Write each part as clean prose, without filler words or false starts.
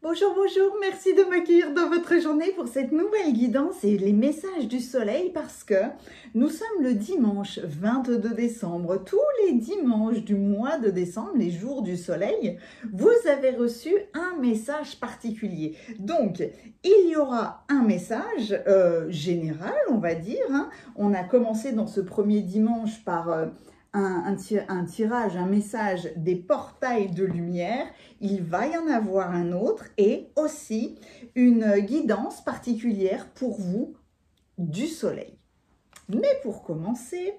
Bonjour, bonjour, merci de m'accueillir dans votre journée pour cette nouvelle guidance et les messages du soleil parce que nous sommes le dimanche 22 décembre. Tous les dimanches du mois de décembre, les jours du soleil, vous avez reçu un message particulier. Donc, il y aura un message général, on va dire. On a commencé dans ce premier dimanche par un tirage, un message des portails de lumière. Il va y en avoir un autre et aussi une guidance particulière pour vous du soleil. Mais pour commencer,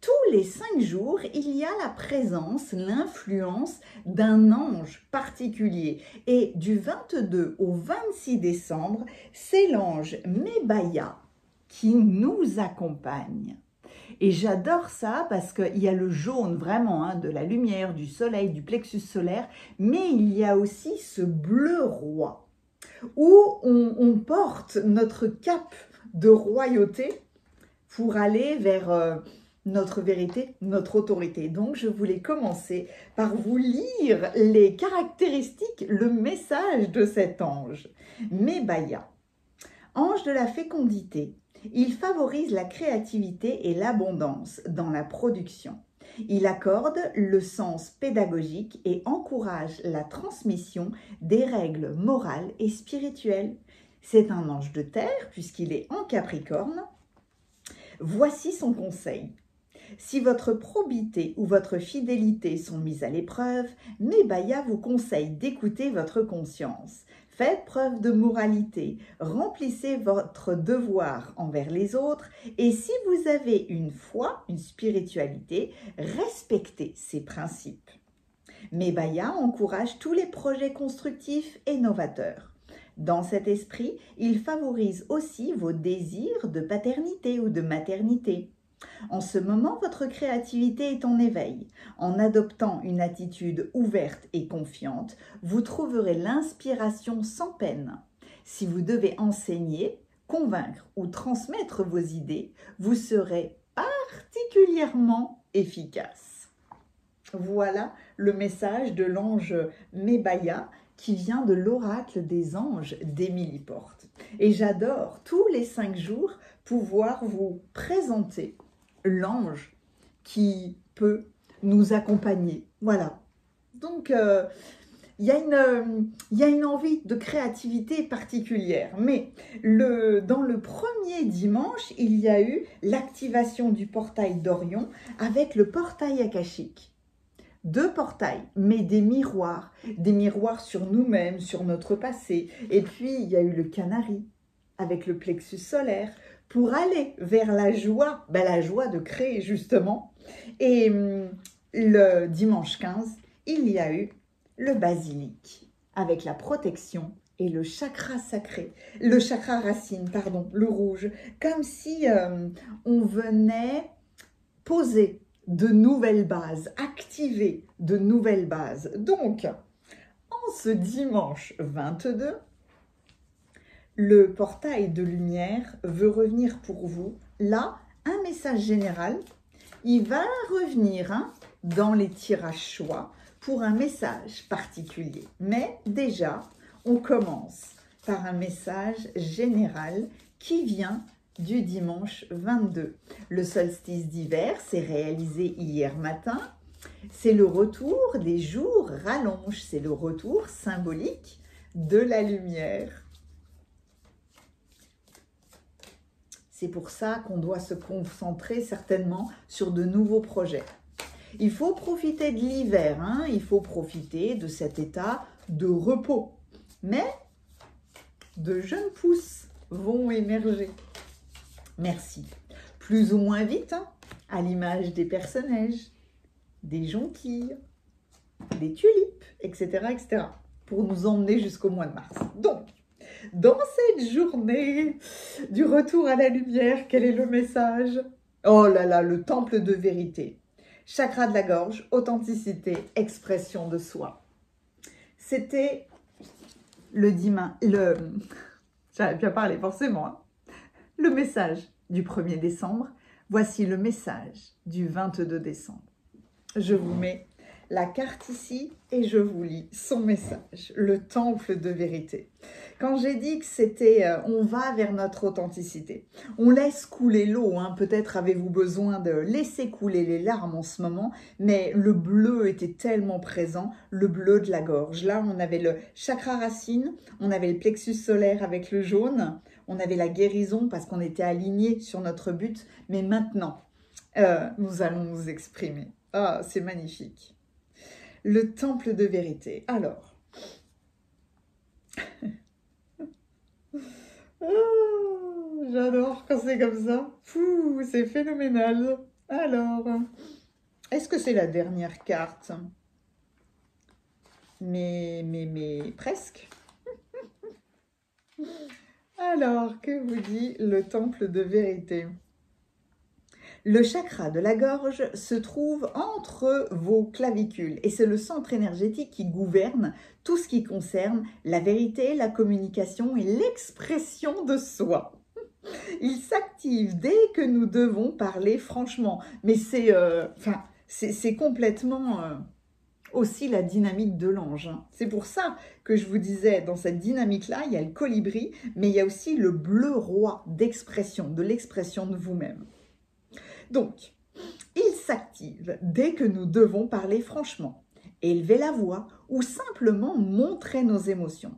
tous les 5 jours, il y a la présence, l'influence d'un ange particulier. Et du 22 au 26 décembre, c'est l'ange Mebaya qui nous accompagne. Et j'adore ça parce qu'il y a le jaune vraiment de la lumière, du soleil, du plexus solaire, mais il y a aussi ce bleu roi où on porte notre cape de royauté pour aller vers notre vérité, notre autorité. Donc, je voulais commencer par vous lire les caractéristiques, le message de cet ange. Mebaya, ange de la fécondité. Il favorise la créativité et l'abondance dans la production. Il accorde le sens pédagogique et encourage la transmission des règles morales et spirituelles. C'est un ange de terre puisqu'il est en Capricorne. Voici son conseil. Si votre probité ou votre fidélité sont mises à l'épreuve, Mebaya vous conseille d'écouter votre conscience. Faites preuve de moralité, remplissez votre devoir envers les autres et si vous avez une foi, une spiritualité, respectez ces principes. Mebaya encourage tous les projets constructifs et novateurs. Dans cet esprit, il favorise aussi vos désirs de paternité ou de maternité. En ce moment, votre créativité est en éveil. En adoptant une attitude ouverte et confiante, vous trouverez l'inspiration sans peine. Si vous devez enseigner, convaincre ou transmettre vos idées, vous serez particulièrement efficace. Voilà le message de l'ange Mebaya qui vient de l'oracle des anges d'Émilie Porte. Et j'adore tous les 5 jours pouvoir vous présenter l'ange qui peut nous accompagner. Voilà. Donc, il y a une envie de créativité particulière. Mais dans le premier dimanche, il y a eu l'activation du portail d'Orion avec le portail akashique. 2 portails, mais des miroirs sur nous-mêmes, sur notre passé. Et puis, il y a eu le canari avec le plexus solaire pour aller vers la joie de créer justement. Et le dimanche 15, il y a eu le basilic avec la protection et le chakra sacré, le chakra racine, pardon, le rouge, comme si on venait poser de nouvelles bases, activer de nouvelles bases. Donc, en ce dimanche 22, le portail de lumière veut revenir pour vous. Là, un message général. Il va revenir dans les tirages choix pour un message particulier. Mais déjà, on commence par un message général qui vient du dimanche 22. Le solstice d'hiver s'est réalisé hier matin. C'est le retour des jours rallonges. C'est le retour symbolique de la lumière. C'est pour ça qu'on doit se concentrer certainement sur de nouveaux projets. Il faut profiter de l'hiver, il faut profiter de cet état de repos. Mais de jeunes pousses vont émerger. Merci. Plus ou moins vite, à l'image des personnages, des jonquilles, des tulipes, etc., etc., pour nous emmener jusqu'au mois de mars. Donc, dans cette journée du retour à la lumière, quel est le message? Oh là là, le temple de vérité. Chakra de la gorge, authenticité, expression de soi. C'était j'avais bien parlé forcément, le message du 1er décembre. Voici le message du 22 décembre. Je vous mets la carte ici et je vous lis son message, le temple de vérité. Quand j'ai dit que c'était on va vers notre authenticité, on laisse couler l'eau, hein. Peut-être avez-vous besoin de laisser couler les larmes en ce moment, mais le bleu était tellement présent, le bleu de la gorge. Là, on avait le chakra racine, on avait le plexus solaire avec le jaune, on avait la guérison parce qu'on était alignés sur notre but, mais maintenant, nous allons nous exprimer. Ah, c'est magnifique. Le temple de vérité. Alors, oh, j'adore quand c'est comme ça. C'est phénoménal. Alors, est-ce que c'est la dernière carte? Mais presque. Alors, que vous dit le temple de vérité? Le chakra de la gorge se trouve entre vos clavicules et c'est le centre énergétique qui gouverne tout ce qui concerne la vérité, la communication et l'expression de soi. Il s'active dès que nous devons parler franchement, mais c'est complètement aussi la dynamique de l'ange. Hein. C'est pour ça que je vous disais, dans cette dynamique-là, il y a le colibri, mais il y a aussi le bleu roi d'expression, de l'expression de vous-même. Donc, il s'active dès que nous devons parler franchement, élever la voix ou simplement montrer nos émotions.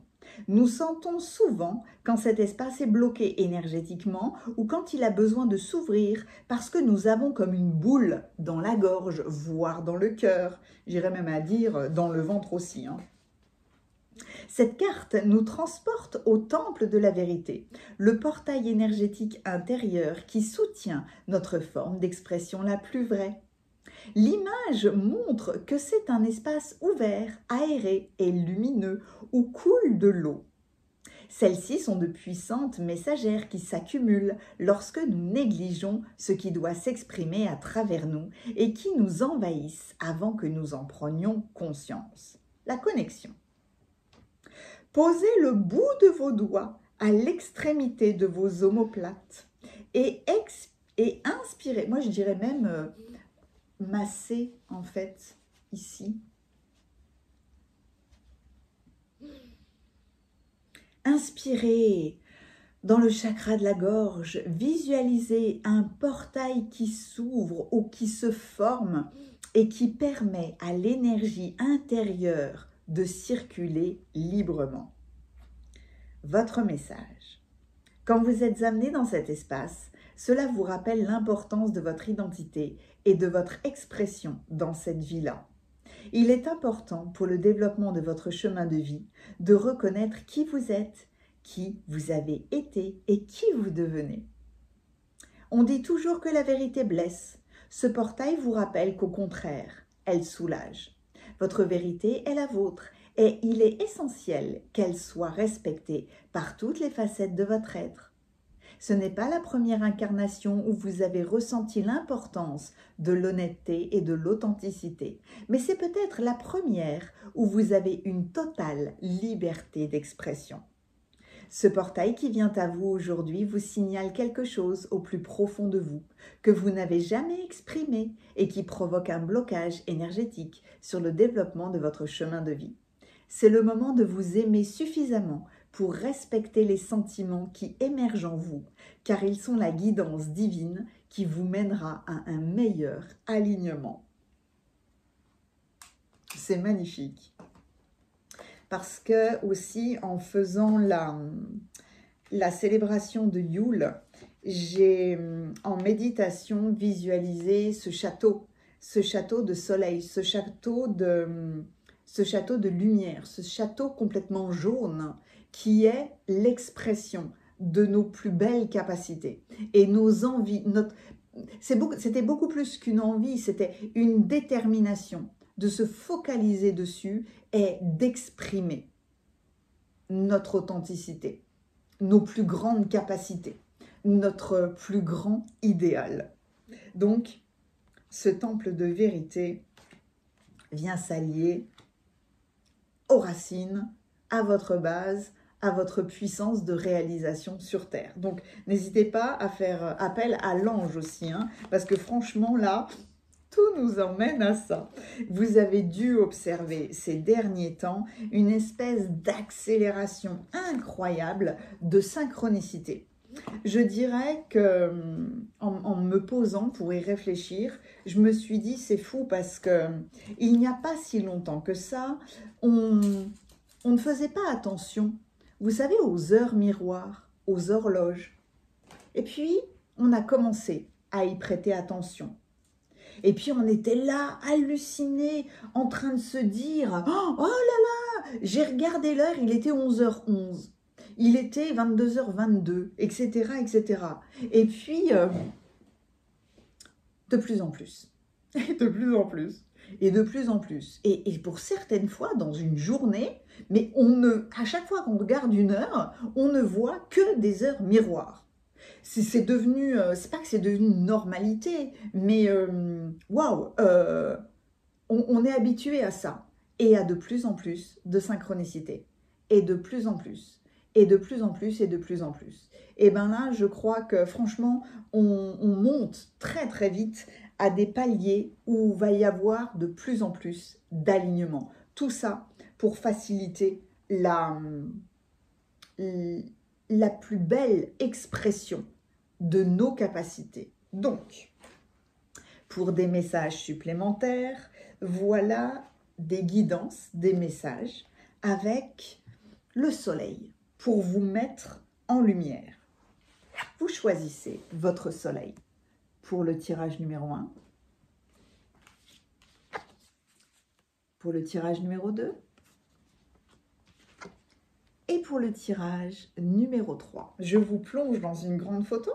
Nous sentons souvent quand cet espace est bloqué énergétiquement ou quand il a besoin de s'ouvrir parce que nous avons comme une boule dans la gorge, voire dans le cœur, j'irais même à dire dans le ventre aussi. Hein. Cette carte nous transporte au temple de la vérité, le portail énergétique intérieur qui soutient notre forme d'expression la plus vraie. L'image montre que c'est un espace ouvert, aéré et lumineux où coule de l'eau. Celles-ci sont de puissantes messagères qui s'accumulent lorsque nous négligeons ce qui doit s'exprimer à travers nous et qui nous envahissent avant que nous en prenions conscience. La connexion. Posez le bout de vos doigts à l'extrémité de vos omoplates et inspirez. Moi, je dirais même masser, en fait, ici. Inspirez dans le chakra de la gorge. Visualisez un portail qui s'ouvre ou qui se forme et qui permet à l'énergie intérieure de circuler librement. Votre message. Quand vous êtes amené dans cet espace, cela vous rappelle l'importance de votre identité et de votre expression dans cette vie-là. Il est important pour le développement de votre chemin de vie de reconnaître qui vous êtes, qui vous avez été et qui vous devenez. On dit toujours que la vérité blesse. Ce portail vous rappelle qu'au contraire, elle soulage. Votre vérité est la vôtre et il est essentiel qu'elle soit respectée par toutes les facettes de votre être. Ce n'est pas la première incarnation où vous avez ressenti l'importance de l'honnêteté et de l'authenticité, mais c'est peut-être la première où vous avez une totale liberté d'expression. Ce portail qui vient à vous aujourd'hui vous signale quelque chose au plus profond de vous, que vous n'avez jamais exprimé et qui provoque un blocage énergétique sur le développement de votre chemin de vie. C'est le moment de vous aimer suffisamment pour respecter les sentiments qui émergent en vous, car ils sont la guidance divine qui vous mènera à un meilleur alignement. C'est magnifique. Parce que aussi, en faisant la célébration de Yule, j'ai en méditation visualisé ce château de soleil, ce château de lumière, ce château complètement jaune qui est l'expression de nos plus belles capacités et nos envies. C'était beaucoup plus qu'une envie, c'était une détermination de se focaliser dessus et d'exprimer notre authenticité, nos plus grandes capacités, notre plus grand idéal. Donc, ce temple de vérité vient s'allier aux racines, à votre base, à votre puissance de réalisation sur Terre. Donc, n'hésitez pas à faire appel à l'ange aussi, hein, parce que franchement, là, tout nous emmène à ça. Vous avez dû observer ces derniers temps une espèce d'accélération incroyable de synchronicité. Je dirais que en me posant pour y réfléchir, je me suis dit c'est fou parce que il n'y a pas si longtemps que ça, on ne faisait pas attention, vous savez, aux heures miroirs, aux horloges. Et puis, on a commencé à y prêter attention. Et puis, on était là, hallucinés, en train de se dire « Oh là là, j'ai regardé l'heure, il était 11h11. Il était 22h22, etc. etc. » Et puis, de plus en plus, et de plus en plus, et de plus en plus. Et pour certaines fois, dans une journée, mais à chaque fois qu'on regarde une heure, on ne voit que des heures miroirs. C'est devenu, c'est pas que c'est devenu une normalité, mais waouh, on est habitué à ça. Et à de plus en plus de synchronicité. Et de plus en plus. Et de plus en plus, et de plus en plus. Et bien là, je crois que franchement, on monte très très vite à des paliers où il va y avoir de plus en plus d'alignement. Tout ça pour faciliter la plus belle expression de nos capacités. Donc, pour des messages supplémentaires, voilà des guidances, des messages avec le soleil pour vous mettre en lumière. Vous choisissez votre soleil pour le tirage numéro 1, pour le tirage numéro 2 et pour le tirage numéro 3. Je vous plonge dans une grande photo.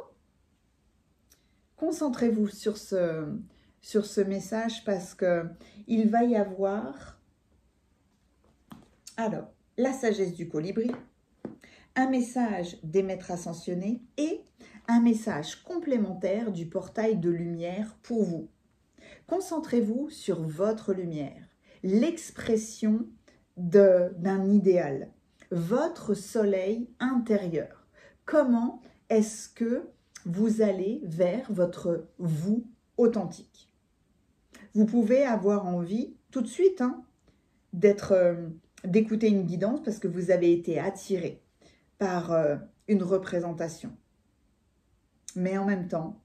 Concentrez-vous sur ce message parce qu'il va y avoir, alors, la sagesse du colibri, un message des maîtres ascensionnés et un message complémentaire du portail de lumière pour vous. Concentrez-vous sur votre lumière, l'expression d'un idéal, votre soleil intérieur. Comment est-ce que vous allez vers votre vous authentique? Vous pouvez avoir envie tout de suite d'écouter une guidance parce que vous avez été attiré par une représentation. Mais en même temps,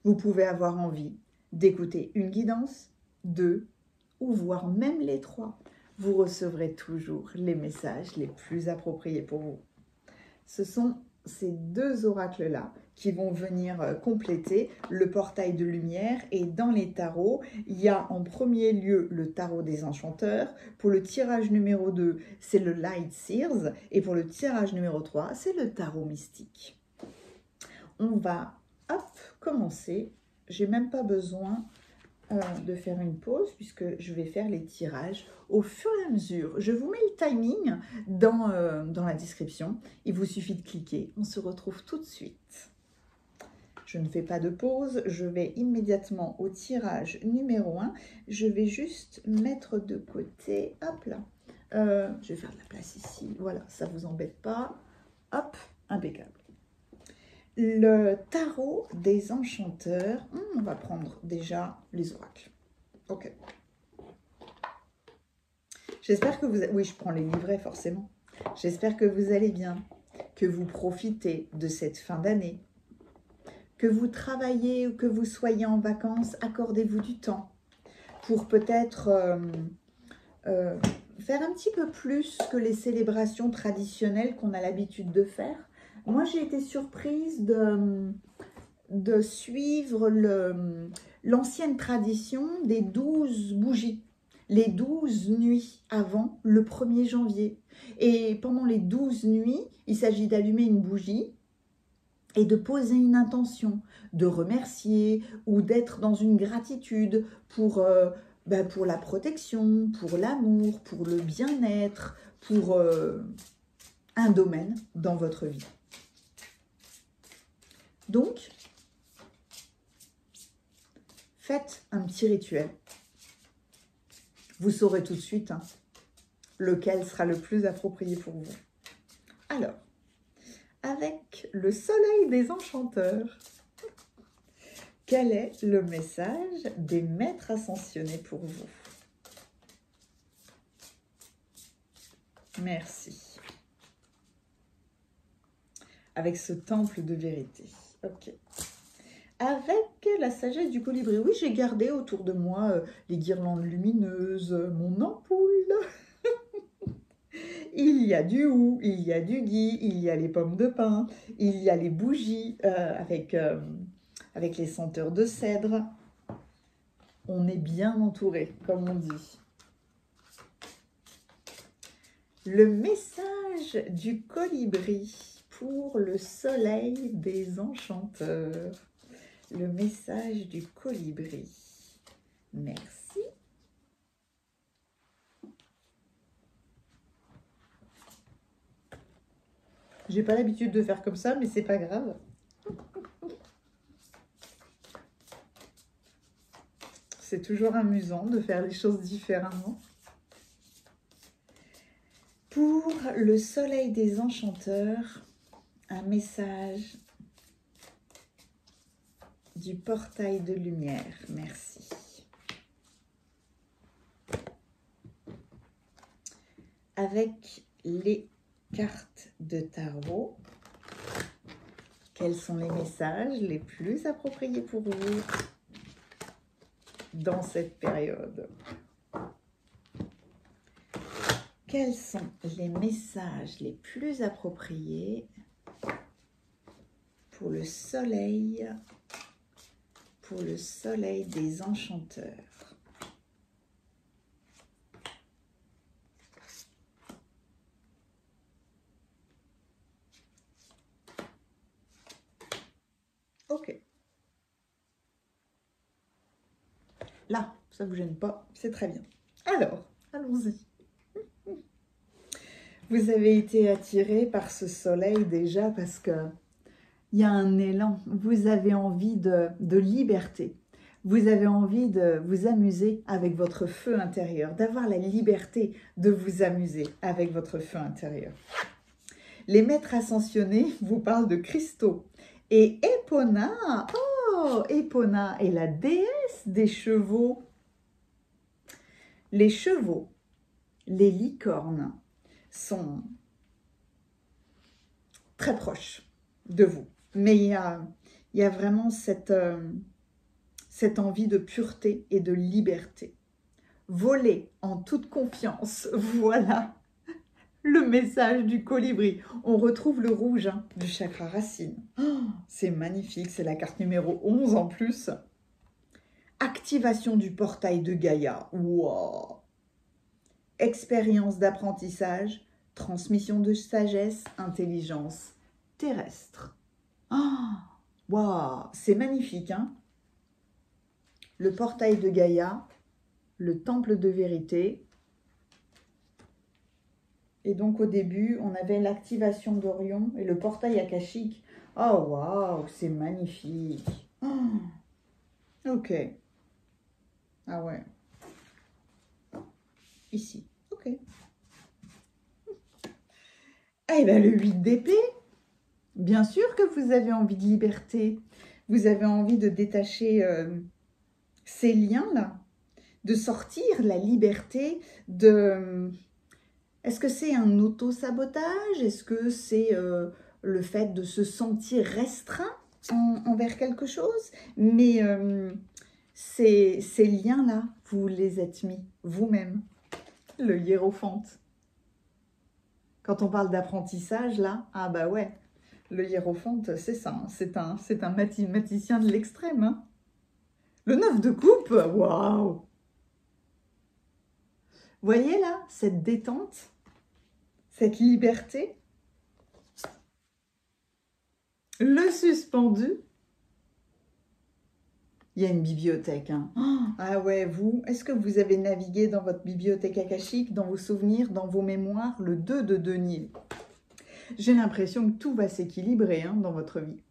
vous pouvez avoir envie d'écouter une guidance, 2 ou voire même les 3. Vous recevrez toujours les messages les plus appropriés pour vous. Ce sont ces 2 oracles-là qui vont venir compléter le portail de lumière. Et dans les tarots, il y a en premier lieu le tarot des enchanteurs. Pour le tirage numéro 2, c'est le Light Seers. Et pour le tirage numéro 3, c'est le tarot mystique. On va, commencer. J'ai même pas besoin de faire une pause puisque je vais faire les tirages au fur et à mesure. Je vous mets le timing dans la description. Il vous suffit de cliquer. On se retrouve tout de suite. Je ne fais pas de pause. Je vais immédiatement au tirage numéro 1. Je vais juste mettre de côté. Hop là. Je vais faire de la place ici. Voilà, ça ne vous embête pas. Hop, impeccable. Le tarot des enchanteurs. On va prendre déjà les oracles. Ok. J'espère que vous... Oui, je prends les livrets forcément. J'espère que vous allez bien, que vous profitez de cette fin d'année, que vous travaillez ou que vous soyez en vacances, accordez-vous du temps pour peut-être faire un petit peu plus que les célébrations traditionnelles qu'on a l'habitude de faire. Moi, j'ai été surprise de suivre l'ancienne tradition des 12 bougies, les 12 nuits avant le 1er janvier. Et pendant les 12 nuits, il s'agit d'allumer une bougie et de poser une intention, de remercier ou d'être dans une gratitude pour la protection, pour l'amour, pour le bien-être, pour un domaine dans votre vie. Donc, faites un petit rituel. Vous saurez tout de suite lequel sera le plus approprié pour vous. Alors, avec le soleil des enchanteurs, Quel est le message des maîtres ascensionnés pour vous? Merci. Avec ce temple de vérité. Ok. Avec la sagesse du colibri. Oui, j'ai gardé autour de moi les guirlandes lumineuses, mon ampoule. Il y a du hou, il y a du gui, il y a les pommes de pin, il y a les bougies avec les senteurs de cèdre. On est bien entouré, comme on dit. Le message du colibri pour le soleil des enchanteurs. Le message du colibri. Merci. J'ai pas l'habitude de faire comme ça, mais c'est pas grave. C'est toujours amusant de faire les choses différemment. Pour le soleil des enchanteurs, un message du portail de lumière. Merci. Avec les cartes de tarot, quels sont les messages les plus appropriés pour vous dans cette période? Quels sont les messages les plus appropriés pour le soleil des enchanteurs? Ok. Là, ça ne vous gêne pas, c'est très bien. Alors, allons-y. Vous avez été attiré par ce soleil déjà parce que il y a un élan. Vous avez envie de liberté. Vous avez envie de vous amuser avec votre feu intérieur, d'avoir la liberté de vous amuser avec votre feu intérieur. Les maîtres ascensionnés vous parlent de cristaux. Et Epona, oh, Epona est la déesse des chevaux. Les chevaux, les licornes, sont très proches de vous. Mais il y a vraiment cette envie de pureté et de liberté. Voler en toute confiance, voilà le message du colibri. On retrouve le rouge du chakra racine. Oh, c'est magnifique, c'est la carte numéro 11 en plus. Activation du portail de Gaïa. Wow. Expérience d'apprentissage, transmission de sagesse, intelligence terrestre. Wow, c'est magnifique, hein? Le portail de Gaïa, le temple de vérité. Et donc au début, on avait l'activation d'Orion et le portail akashique. Oh, waouh, c'est magnifique. Oh, ok. Ah ouais. Ici. Ok. Eh bien, le 8 d'épée. Bien sûr que vous avez envie de liberté. Vous avez envie de détacher ces liens-là. De sortir la liberté de... Est-ce que c'est un auto-sabotage? Est-ce que c'est le fait de se sentir restreint envers quelque chose? Mais ces liens-là, vous les êtes mis vous-même. Le hiérophante. Quand on parle d'apprentissage, là, ah bah ouais, le hiérophante, c'est ça. Hein, c'est un mathématicien de l'extrême. Hein. Le 9 de coupe, waouh! Voyez là, cette détente, cette liberté, le suspendu. Il y a une bibliothèque. Hein. Ah ouais, vous, est-ce que vous avez navigué dans votre bibliothèque akashique, dans vos souvenirs, dans vos mémoires, le 2 de denier? J'ai l'impression que tout va s'équilibrer dans votre vie.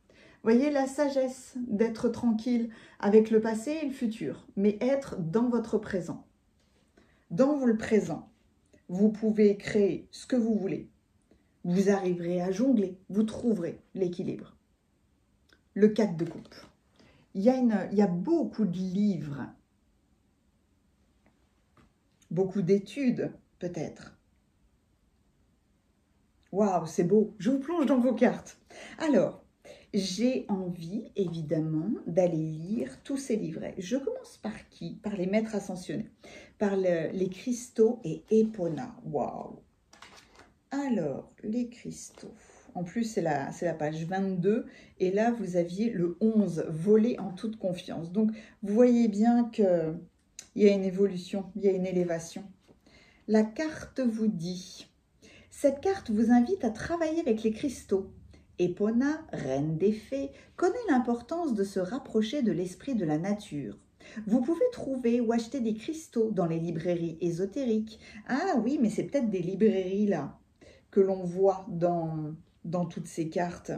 Voyez la sagesse d'être tranquille avec le passé et le futur, mais être dans votre présent. Dans le présent, vous pouvez créer ce que vous voulez. Vous arriverez à jongler, vous trouverez l'équilibre. Le 4 de coupe. il y a beaucoup de livres, beaucoup d'études peut-être. Waouh, c'est beau. Je vous plonge dans vos cartes. Alors, j'ai envie, évidemment, d'aller lire tous ces livrets. Je commence par qui? Par les maîtres ascensionnés, par les cristaux et Epona. Waouh. Alors, les cristaux. En plus, c'est la page 22. Et là, vous aviez le 11, voler en toute confiance. Donc, vous voyez bien qu'il y a une évolution, il y a une élévation. La carte vous dit... Cette carte vous invite à travailler avec les cristaux. Epona, reine des fées, connaît l'importance de se rapprocher de l'esprit de la nature. Vous pouvez trouver ou acheter des cristaux dans les librairies ésotériques. Ah oui, mais c'est peut-être des librairies là que l'on voit dans toutes ces cartes.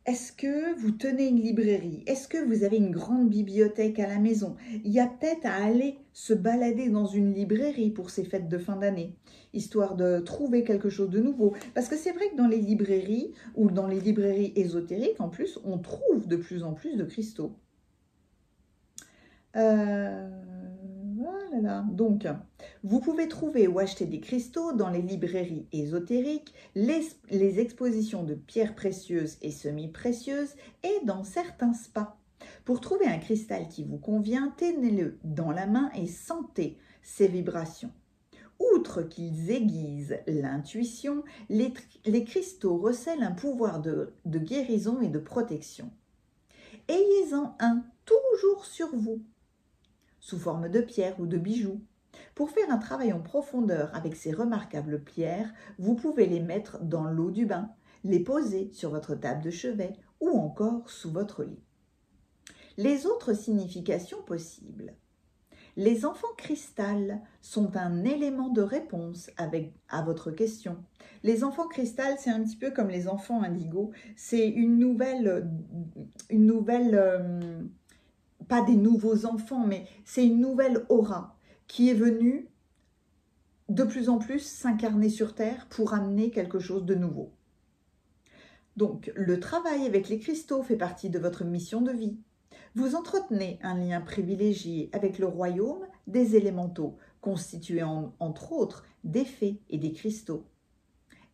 Est-ce que vous tenez une librairie? Est-ce que vous avez une grande bibliothèque à la maison? Il y a peut-être à aller se balader dans une librairie pour ces fêtes de fin d'année, histoire de trouver quelque chose de nouveau. Parce que c'est vrai que dans les librairies, ou dans les librairies ésotériques, en plus, on trouve de plus en plus de cristaux. Voilà. Donc, vous pouvez trouver ou acheter des cristaux dans les librairies ésotériques, les expositions de pierres précieuses et semi-précieuses et dans certains spas. Pour trouver un cristal qui vous convient, tenez-le dans la main et sentez ses vibrations. Outre qu'ils aiguisent l'intuition, les cristaux recèlent un pouvoir de guérison et de protection. Ayez-en un toujours sur vous, sous forme de pierre ou de bijoux. Pour faire un travail en profondeur avec ces remarquables pierres, vous pouvez les mettre dans l'eau du bain, les poser sur votre table de chevet ou encore sous votre lit. Les autres significations possibles. Les enfants cristal sont un élément de réponse à votre question. Les enfants cristal, c'est un petit peu comme les enfants indigo. C'est une nouvelle pas des nouveaux enfants, mais c'est une nouvelle aura qui est venue de plus en plus s'incarner sur Terre pour amener quelque chose de nouveau. Donc, le travail avec les cristaux fait partie de votre mission de vie. Vous entretenez un lien privilégié avec le royaume des élémentaux, constitué entre autres des fées et des cristaux.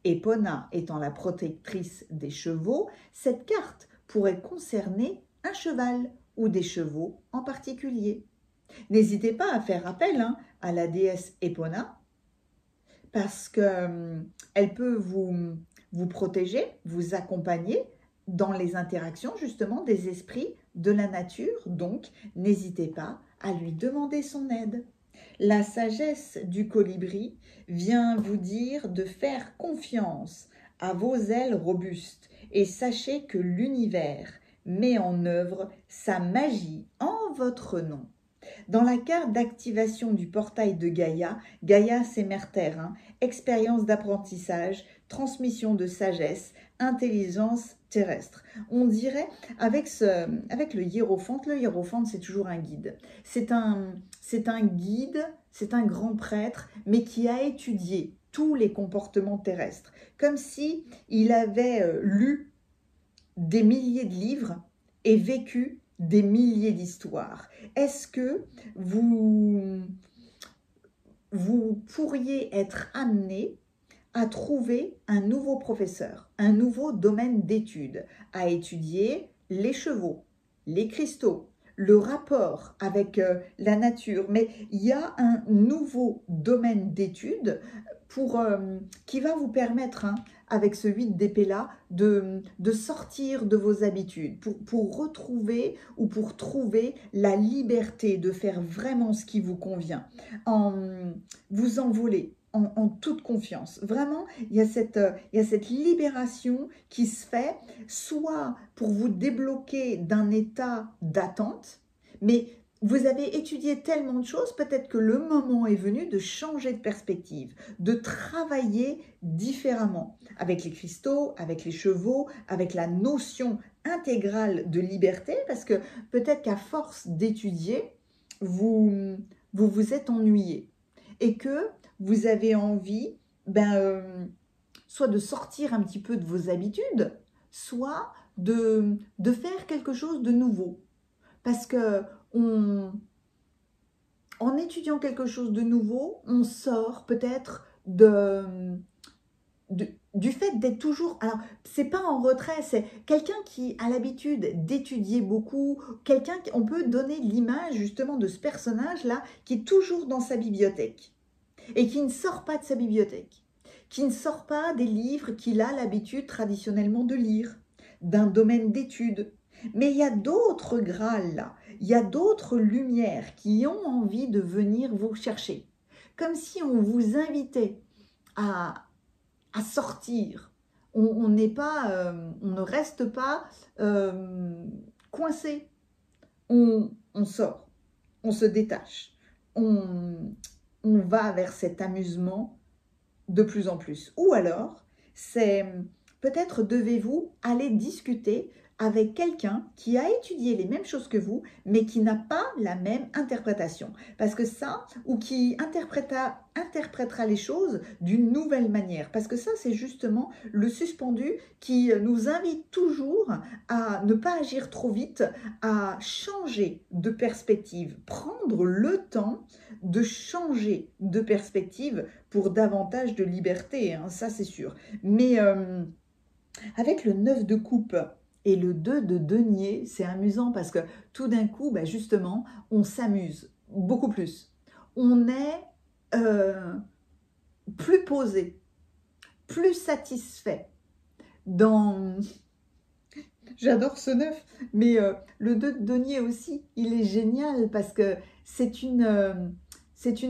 Epona étant la protectrice des chevaux, cette carte pourrait concerner un cheval ou des chevaux en particulier. N'hésitez pas à faire appel à la déesse Epona parce qu'elle peut vous protéger, vous accompagner dans les interactions justement des esprits de la nature. Donc, n'hésitez pas à lui demander son aide. La sagesse du colibri vient vous dire de faire confiance à vos ailes robustes et sachez que l'univers met en œuvre sa magie en votre nom. Dans la carte d'activation du portail de Gaïa, Gaïa c'est Mère Terre, expérience d'apprentissage, transmission de sagesse, intelligence terrestre. On dirait avec le hiérophante c'est toujours un guide. C'est un guide, c'est un grand prêtre, mais qui a étudié tous les comportements terrestres, comme si il avait lu des milliers de livres et vécu des milliers d'histoires. Est-ce que vous pourriez être amené à trouver un nouveau professeur, un nouveau domaine d'études, à étudier les chevaux, les cristaux, le rapport avec la nature, mais il y a un nouveau domaine d'études qui va vous permettre, avec ce 8 d'épée-là, de sortir de vos habitudes, pour retrouver ou pour trouver la liberté de faire vraiment ce qui vous convient, vous envoler en toute confiance. Vraiment, il y a cette libération qui se fait, soit pour vous débloquer d'un état d'attente, mais vous avez étudié tellement de choses, peut-être que le moment est venu de changer de perspective, de travailler différemment, avec les cristaux, avec les chevaux, avec la notion intégrale de liberté, parce que peut-être qu'à force d'étudier, vous vous êtes ennuyé et que vous avez envie soit de sortir un petit peu de vos habitudes, soit de faire quelque chose de nouveau. Parce que en étudiant quelque chose de nouveau, on sort peut-être du fait d'être toujours... Alors, c'est pas en retrait, c'est quelqu'un qui a l'habitude d'étudier beaucoup, on peut donner l'image justement de ce personnage-là qui est toujours dans sa bibliothèque et qui ne sort pas de sa bibliothèque, qui ne sort pas des livres qu'il a l'habitude traditionnellement de lire, d'un domaine d'étude. Mais il y a d'autres Graals là, il y a d'autres lumières qui ont envie de venir vous chercher. Comme si on vous invitait à sortir. On n'est pas, on ne reste pas coincé. On sort, on se détache, on va vers cet amusement de plus en plus. Ou alors, c'est peut-être devez-vous aller discuter avec quelqu'un qui a étudié les mêmes choses que vous, mais qui n'a pas la même interprétation. Parce que ça, ou qui interprétera les choses d'une nouvelle manière. Parce que ça, c'est justement le suspendu qui nous invite toujours à ne pas agir trop vite, à changer de perspective, prendre le temps de changer de perspective pour davantage de liberté, hein, ça c'est sûr. Mais avec le 9 de coupe et le 2 de denier, c'est amusant parce que tout d'un coup, bah justement, on s'amuse beaucoup plus. On est plus posé, plus satisfait dans... J'adore ce 9, mais le 2 de denier aussi, il est génial parce que c'est une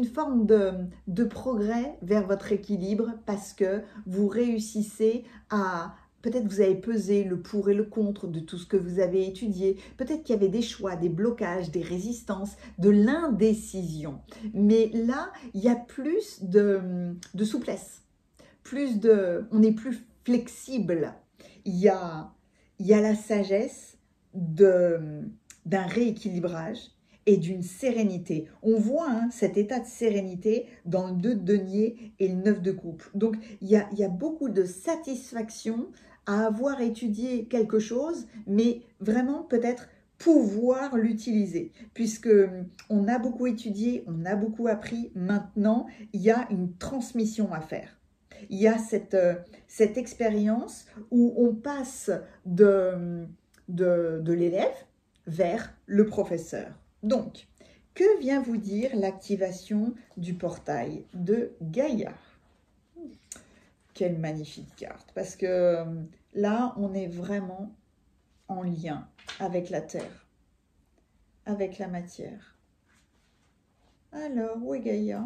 forme de progrès vers votre équilibre parce que vous réussissez à... Peut-être vous avez pesé le pour et le contre de tout ce que vous avez étudié. Peut-être qu'il y avait des choix, des blocages, des résistances, de l'indécision. Mais là, il y a plus de souplesse, on est plus flexible. Il y a la sagesse d'un rééquilibrage et d'une sérénité. On voit cet état de sérénité dans le 2 de denier et le 9 de coupe. Donc, il y a beaucoup de satisfaction à avoir étudié quelque chose, mais vraiment peut-être pouvoir l'utiliser. Puisque on a beaucoup étudié, on a beaucoup appris, maintenant, il y a une transmission à faire. Il y a cette expérience où on passe de l'élève vers le professeur. Donc, que vient vous dire l'activation du portail de Gaïa? Quelle magnifique carte, parce que là, on est vraiment en lien avec la terre, avec la matière. Alors, où est Gaïa?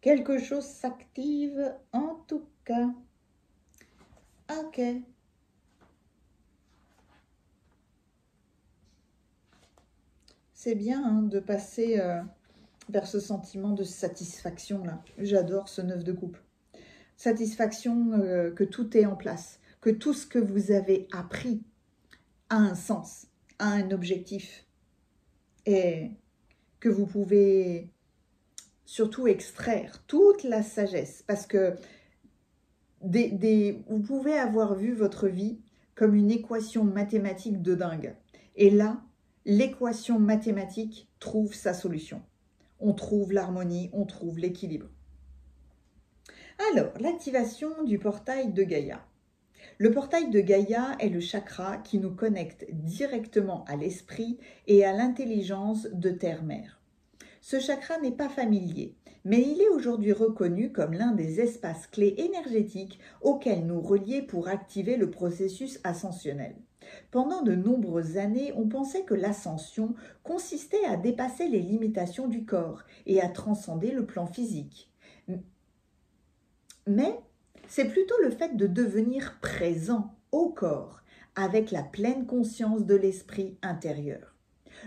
Quelque chose s'active en tout cas. Ok. C'est bien de passer vers ce sentiment de satisfaction-là. J'adore ce 9 de coupe. Satisfaction que tout est en place, que tout ce que vous avez appris a un sens, a un objectif et que vous pouvez surtout extraire toute la sagesse parce que vous pouvez avoir vu votre vie comme une équation mathématique de dingue. Et là, l'équation mathématique trouve sa solution. On trouve l'harmonie, on trouve l'équilibre. Alors, l'activation du portail de Gaïa. Le portail de Gaïa est le chakra qui nous connecte directement à l'esprit et à l'intelligence de Terre-Mère. Ce chakra n'est pas familier, mais il est aujourd'hui reconnu comme l'un des espaces clés énergétiques auxquels nous relier pour activer le processus ascensionnel. Pendant de nombreuses années, on pensait que l'ascension consistait à dépasser les limitations du corps et à transcender le plan physique. Mais c'est plutôt le fait de devenir présent au corps, avec la pleine conscience de l'esprit intérieur.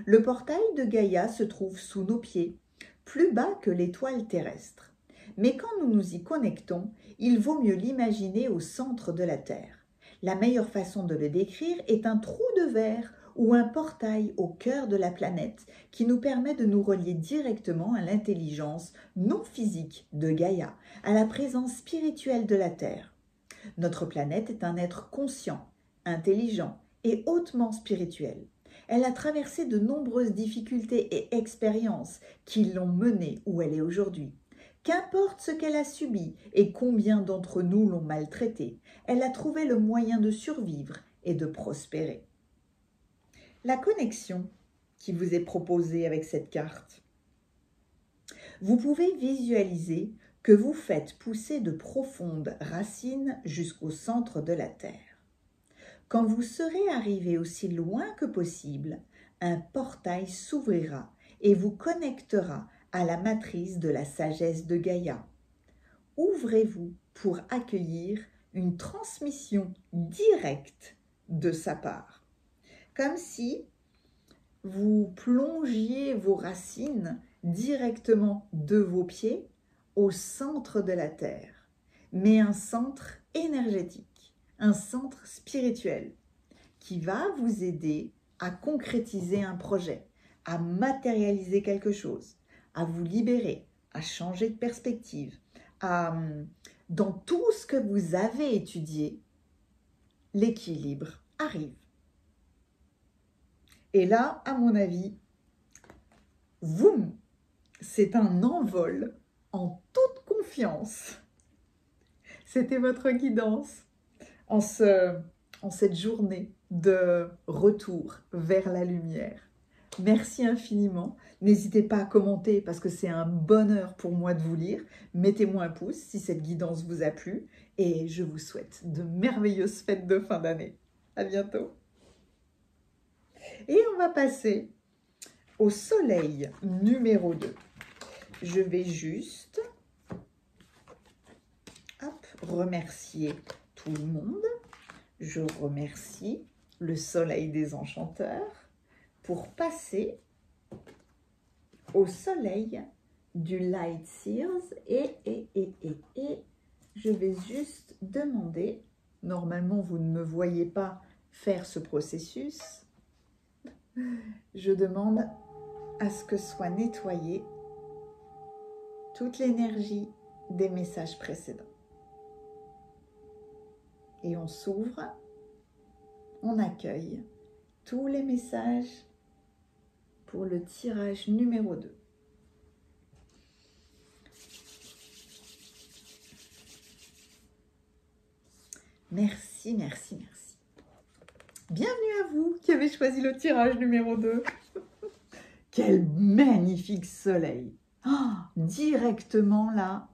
Le portail de Gaïa se trouve sous nos pieds, plus bas que l'étoile terrestre. Mais quand nous nous y connectons, il vaut mieux l'imaginer au centre de la Terre. La meilleure façon de le décrire est un trou de verre ou un portail au cœur de la planète qui nous permet de nous relier directement à l'intelligence non physique de Gaïa, à la présence spirituelle de la Terre. Notre planète est un être conscient, intelligent et hautement spirituel. Elle a traversé de nombreuses difficultés et expériences qui l'ont menée où elle est aujourd'hui. Qu'importe ce qu'elle a subi et combien d'entre nous l'ont maltraitée, elle a trouvé le moyen de survivre et de prospérer. La connexion qui vous est proposée avec cette carte. Vous pouvez visualiser que vous faites pousser de profondes racines jusqu'au centre de la Terre. Quand vous serez arrivé aussi loin que possible, un portail s'ouvrira et vous connectera à la matrice de la sagesse de Gaïa. Ouvrez-vous pour accueillir une transmission directe de sa part. Comme si vous plongiez vos racines directement de vos pieds au centre de la Terre, mais un centre énergétique, un centre spirituel qui va vous aider à concrétiser un projet, à matérialiser quelque chose, à vous libérer, à changer de perspective, dans tout ce que vous avez étudié, l'équilibre arrive. Et là, à mon avis, c'est un envol en toute confiance. C'était votre guidance en cette journée de retour vers la lumière. Merci infiniment. N'hésitez pas à commenter parce que c'est un bonheur pour moi de vous lire. Mettez-moi un pouce si cette guidance vous a plu et je vous souhaite de merveilleuses fêtes de fin d'année. À bientôt. Et on va passer au soleil numéro 2. Je vais juste remercier tout le monde. Je remercie le soleil des enchanteurs pour passer au soleil du Light Seers et je vais juste demander, normalement vous ne me voyez pas faire ce processus, je demande à ce que soit nettoyée toute l'énergie des messages précédents. Et on s'ouvre, on accueille tous les messages pour le tirage numéro 2. Merci, merci, merci. Bienvenue à vous qui avez choisi le tirage numéro 2. Quel magnifique soleil! Directement là,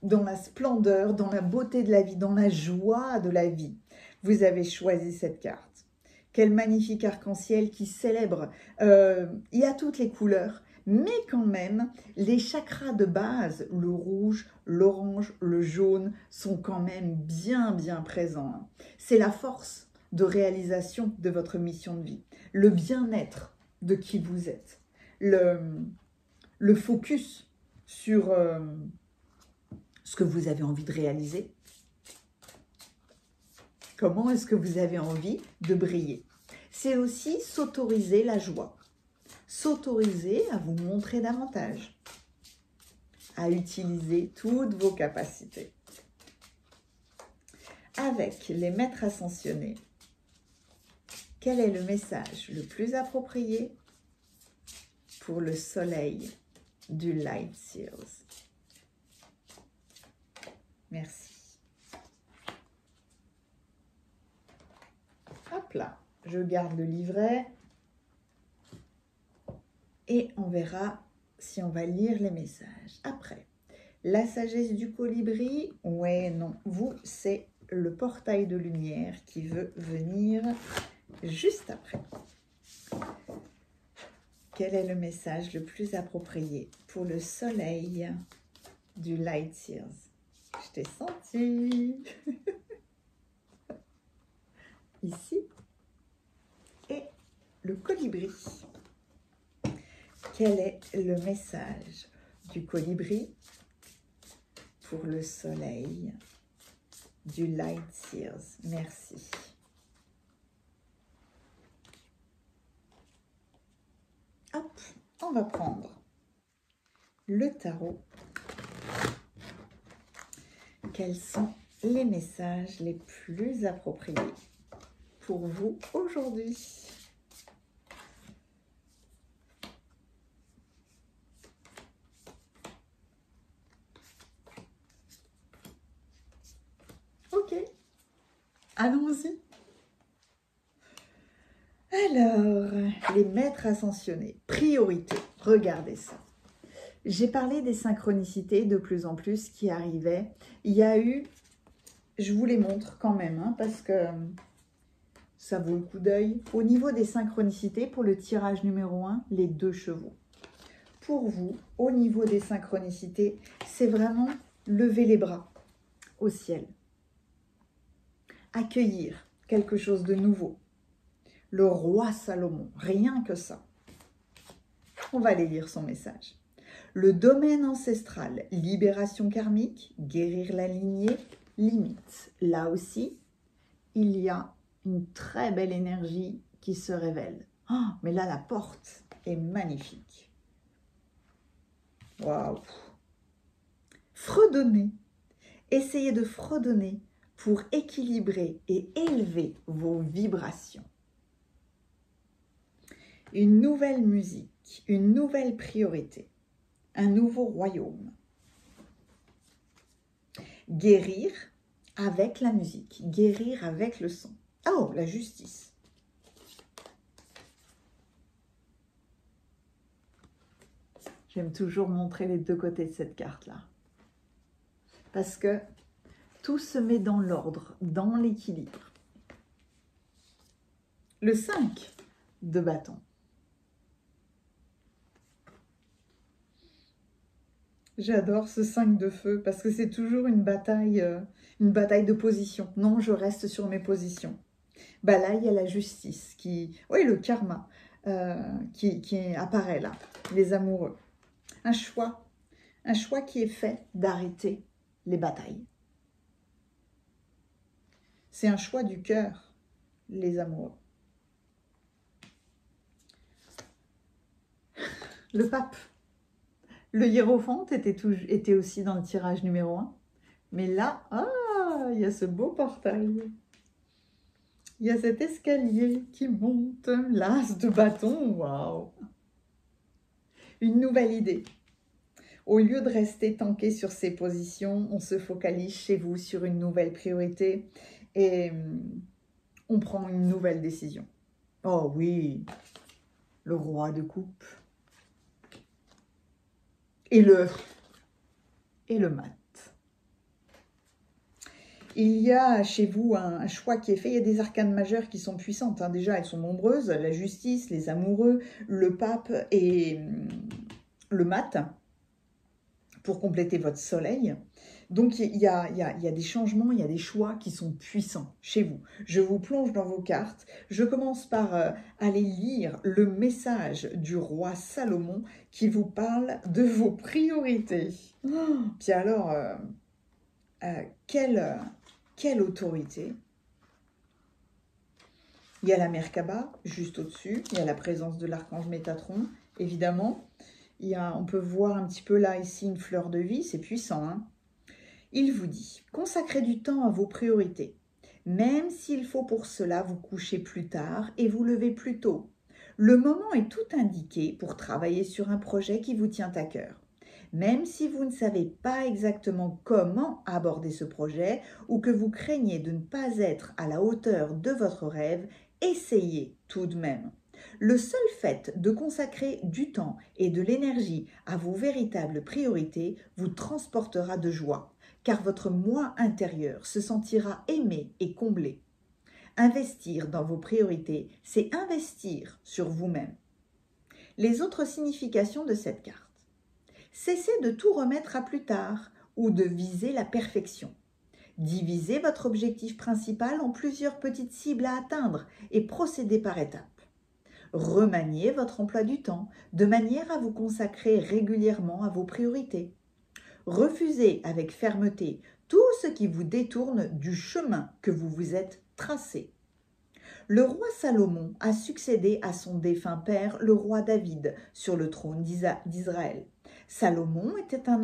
dans la splendeur, dans la beauté de la vie, dans la joie de la vie, vous avez choisi cette carte. Quel magnifique arc-en-ciel qui célèbre, il y a toutes les couleurs, mais quand même, les chakras de base, le rouge, l'orange, le jaune, sont quand même bien présents. C'est la force de réalisation de votre mission de vie, le bien-être de qui vous êtes, le focus sur ce que vous avez envie de réaliser. Comment est-ce que vous avez envie de briller? C'est aussi s'autoriser la joie, s'autoriser à vous montrer davantage, à utiliser toutes vos capacités. Avec les maîtres ascensionnés, quel est le message le plus approprié pour le soleil du Light Seers? Merci. Hop là, je garde le livret et on verra si on va lire les messages. Après, la sagesse du colibri, ouais, non, vous, c'est le portail de lumière qui veut venir juste après. Quel est le message le plus approprié pour le soleil du Light Seers? Je t'ai senti. Ici. Et le colibri. Quel est le message du colibri pour le soleil du Light Seers? Merci. Hop, on va prendre le tarot. Quels sont les messages les plus appropriés pour vous aujourd'hui? Ok, allons-y. Alors, les maîtres ascensionnés, priorité, regardez ça. J'ai parlé des synchronicités de plus en plus qui arrivaient. Il y a eu, je vous les montre quand même, hein, parce que ça vaut le coup d'œil. Au niveau des synchronicités, pour le tirage numéro 1, les 2 chevaux. Pour vous, au niveau des synchronicités, c'est vraiment lever les bras au ciel. Accueillir quelque chose de nouveau. Le roi Salomon, rien que ça. On va aller lire son message. Le domaine ancestral, libération karmique, guérir la lignée, limite. Là aussi, il y a une très belle énergie qui se révèle. Oh, mais là, la porte est magnifique. Waouh! Fredonnez. Essayez de fredonner pour équilibrer et élever vos vibrations. Une nouvelle musique, une nouvelle priorité, un nouveau royaume. Guérir avec la musique, guérir avec le son. Oh, la justice. J'aime toujours montrer les 2 côtés de cette carte-là. Parce que tout se met dans l'ordre, dans l'équilibre. Le 5 de bâton. J'adore ce 5 de feu parce que c'est toujours une bataille de position. Non, je reste sur mes positions. Bah là, il y a la justice, oui, le karma qui apparaît là, les amoureux. Un choix qui est fait d'arrêter les batailles. C'est un choix du cœur, les amoureux. Le pape. Le hiérophant était aussi dans le tirage numéro 1. Mais là, il y a ce beau portail. Il y a cet escalier qui monte, l'as de bâton, waouh! Une nouvelle idée. Au lieu de rester tanké sur ses positions, on se focalise chez vous sur une nouvelle priorité et on prend une nouvelle décision. Oh oui, le roi de coupe. Et le mat. Il y a chez vous un choix qui est fait. Il y a des arcanes majeures qui sont puissantes. Hein. Déjà, elles sont nombreuses. La justice, les amoureux, le pape et le mat pour compléter votre soleil. Donc, il y a des changements, il y a des choix qui sont puissants chez vous. Je vous plonge dans vos cartes. Je commence par aller lire le message du roi Salomon qui vous parle de vos priorités. Oh, puis alors, quelle autorité! Il y a la Merkaba juste au-dessus. Il y a la présence de l'archange Métatron, évidemment. On peut voir un petit peu là, ici, une fleur de vie. C'est puissant, hein? Il vous dit, consacrez du temps à vos priorités, même s'il faut pour cela vous coucher plus tard et vous lever plus tôt. Le moment est tout indiqué pour travailler sur un projet qui vous tient à cœur. Même si vous ne savez pas exactement comment aborder ce projet ou que vous craignez de ne pas être à la hauteur de votre rêve, essayez tout de même. Le seul fait de consacrer du temps et de l'énergie à vos véritables priorités vous transportera de joie, car votre moi intérieur se sentira aimé et comblé. Investir dans vos priorités, c'est investir sur vous-même. Les autres significations de cette carte. Cessez de tout remettre à plus tard ou de viser la perfection. Divisez votre objectif principal en plusieurs petites cibles à atteindre et procédez par étapes. Remaniez votre emploi du temps de manière à vous consacrer régulièrement à vos priorités. Refusez avec fermeté tout ce qui vous détourne du chemin que vous vous êtes tracé. Le roi Salomon a succédé à son défunt père, le roi David, sur le trône d'Israël. Salomon était un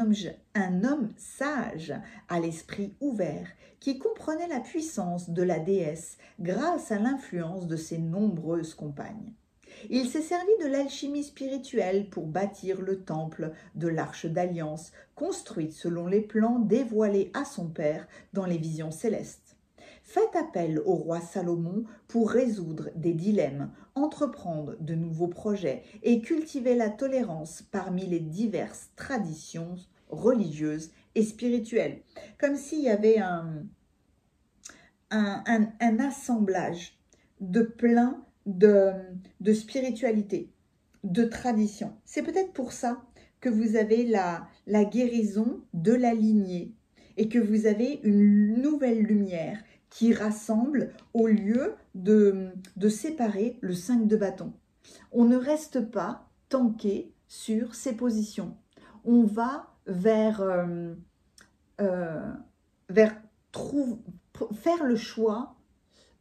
homme sage, à l'esprit ouvert, qui comprenait la puissance de la déesse grâce à l'influence de ses nombreuses compagnes. Il s'est servi de l'alchimie spirituelle pour bâtir le temple de l'Arche d'Alliance, construite selon les plans dévoilés à son père dans les visions célestes. Faites appel au roi Salomon pour résoudre des dilemmes, entreprendre de nouveaux projets et cultiver la tolérance parmi les diverses traditions religieuses et spirituelles. Comme s'il y avait un assemblage de plein de spiritualité, de tradition. C'est peut-être pour ça que vous avez la guérison de la lignée et que vous avez une nouvelle lumière qui rassemble au lieu de séparer le 5 de bâton. On ne reste pas tanké sur ses positions. On va vers faire le choix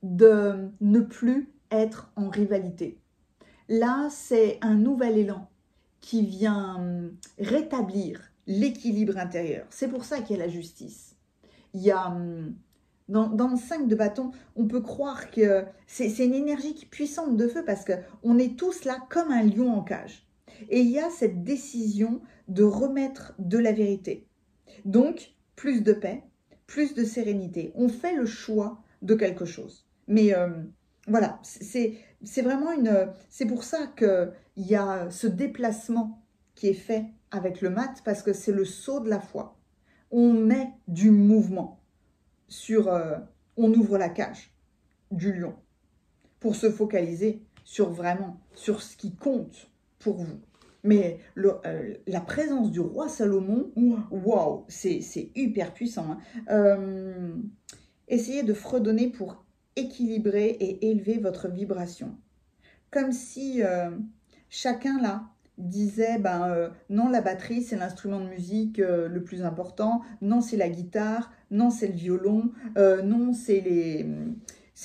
de ne plus être en rivalité. Là, c'est un nouvel élan qui vient rétablir l'équilibre intérieur. C'est pour ça qu'il y a la justice. Il y a, dans le 5 de bâton, on peut croire que c'est une énergie puissante de feu parce qu'on est tous là comme un lion en cage. Et il y a cette décision de remettre de la vérité. Donc, plus de paix, plus de sérénité. On fait le choix de quelque chose. Mais voilà, c'est vraiment c'est pour ça qu'il y a ce déplacement qui est fait avec le mat, parce que c'est le saut de la foi. On met du mouvement on ouvre la cage du lion pour se focaliser sur ce qui compte pour vous. Mais la présence du roi Salomon, waouh, c'est hyper puissant. Hein. Essayez de fredonner pour équilibrer et élever votre vibration. Comme si chacun là disait, non, la batterie c'est l'instrument de musique le plus important, non c'est la guitare, non c'est le violon, non c'est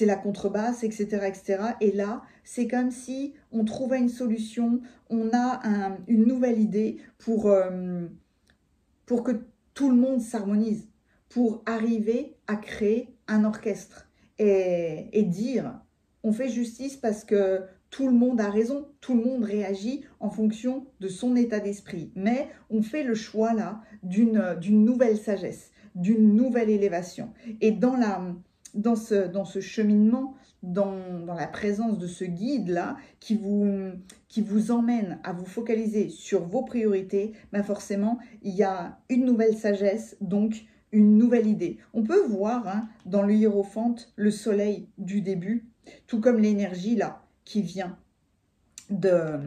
la contrebasse, etc., etc. Et là, c'est comme si on trouvait une solution, on a une nouvelle idée pour que tout le monde s'harmonise, pour arriver à créer un orchestre et dire, on fait justice parce que tout le monde a raison, tout le monde réagit en fonction de son état d'esprit. Mais on fait le choix là d'une nouvelle sagesse, d'une nouvelle élévation. Et dans ce cheminement, dans la présence de ce guide-là qui vous emmène à vous focaliser sur vos priorités, forcément, il y a une nouvelle sagesse, donc une nouvelle idée. On peut voir dans le hiérophante le soleil du début, tout comme l'énergie là qui vient de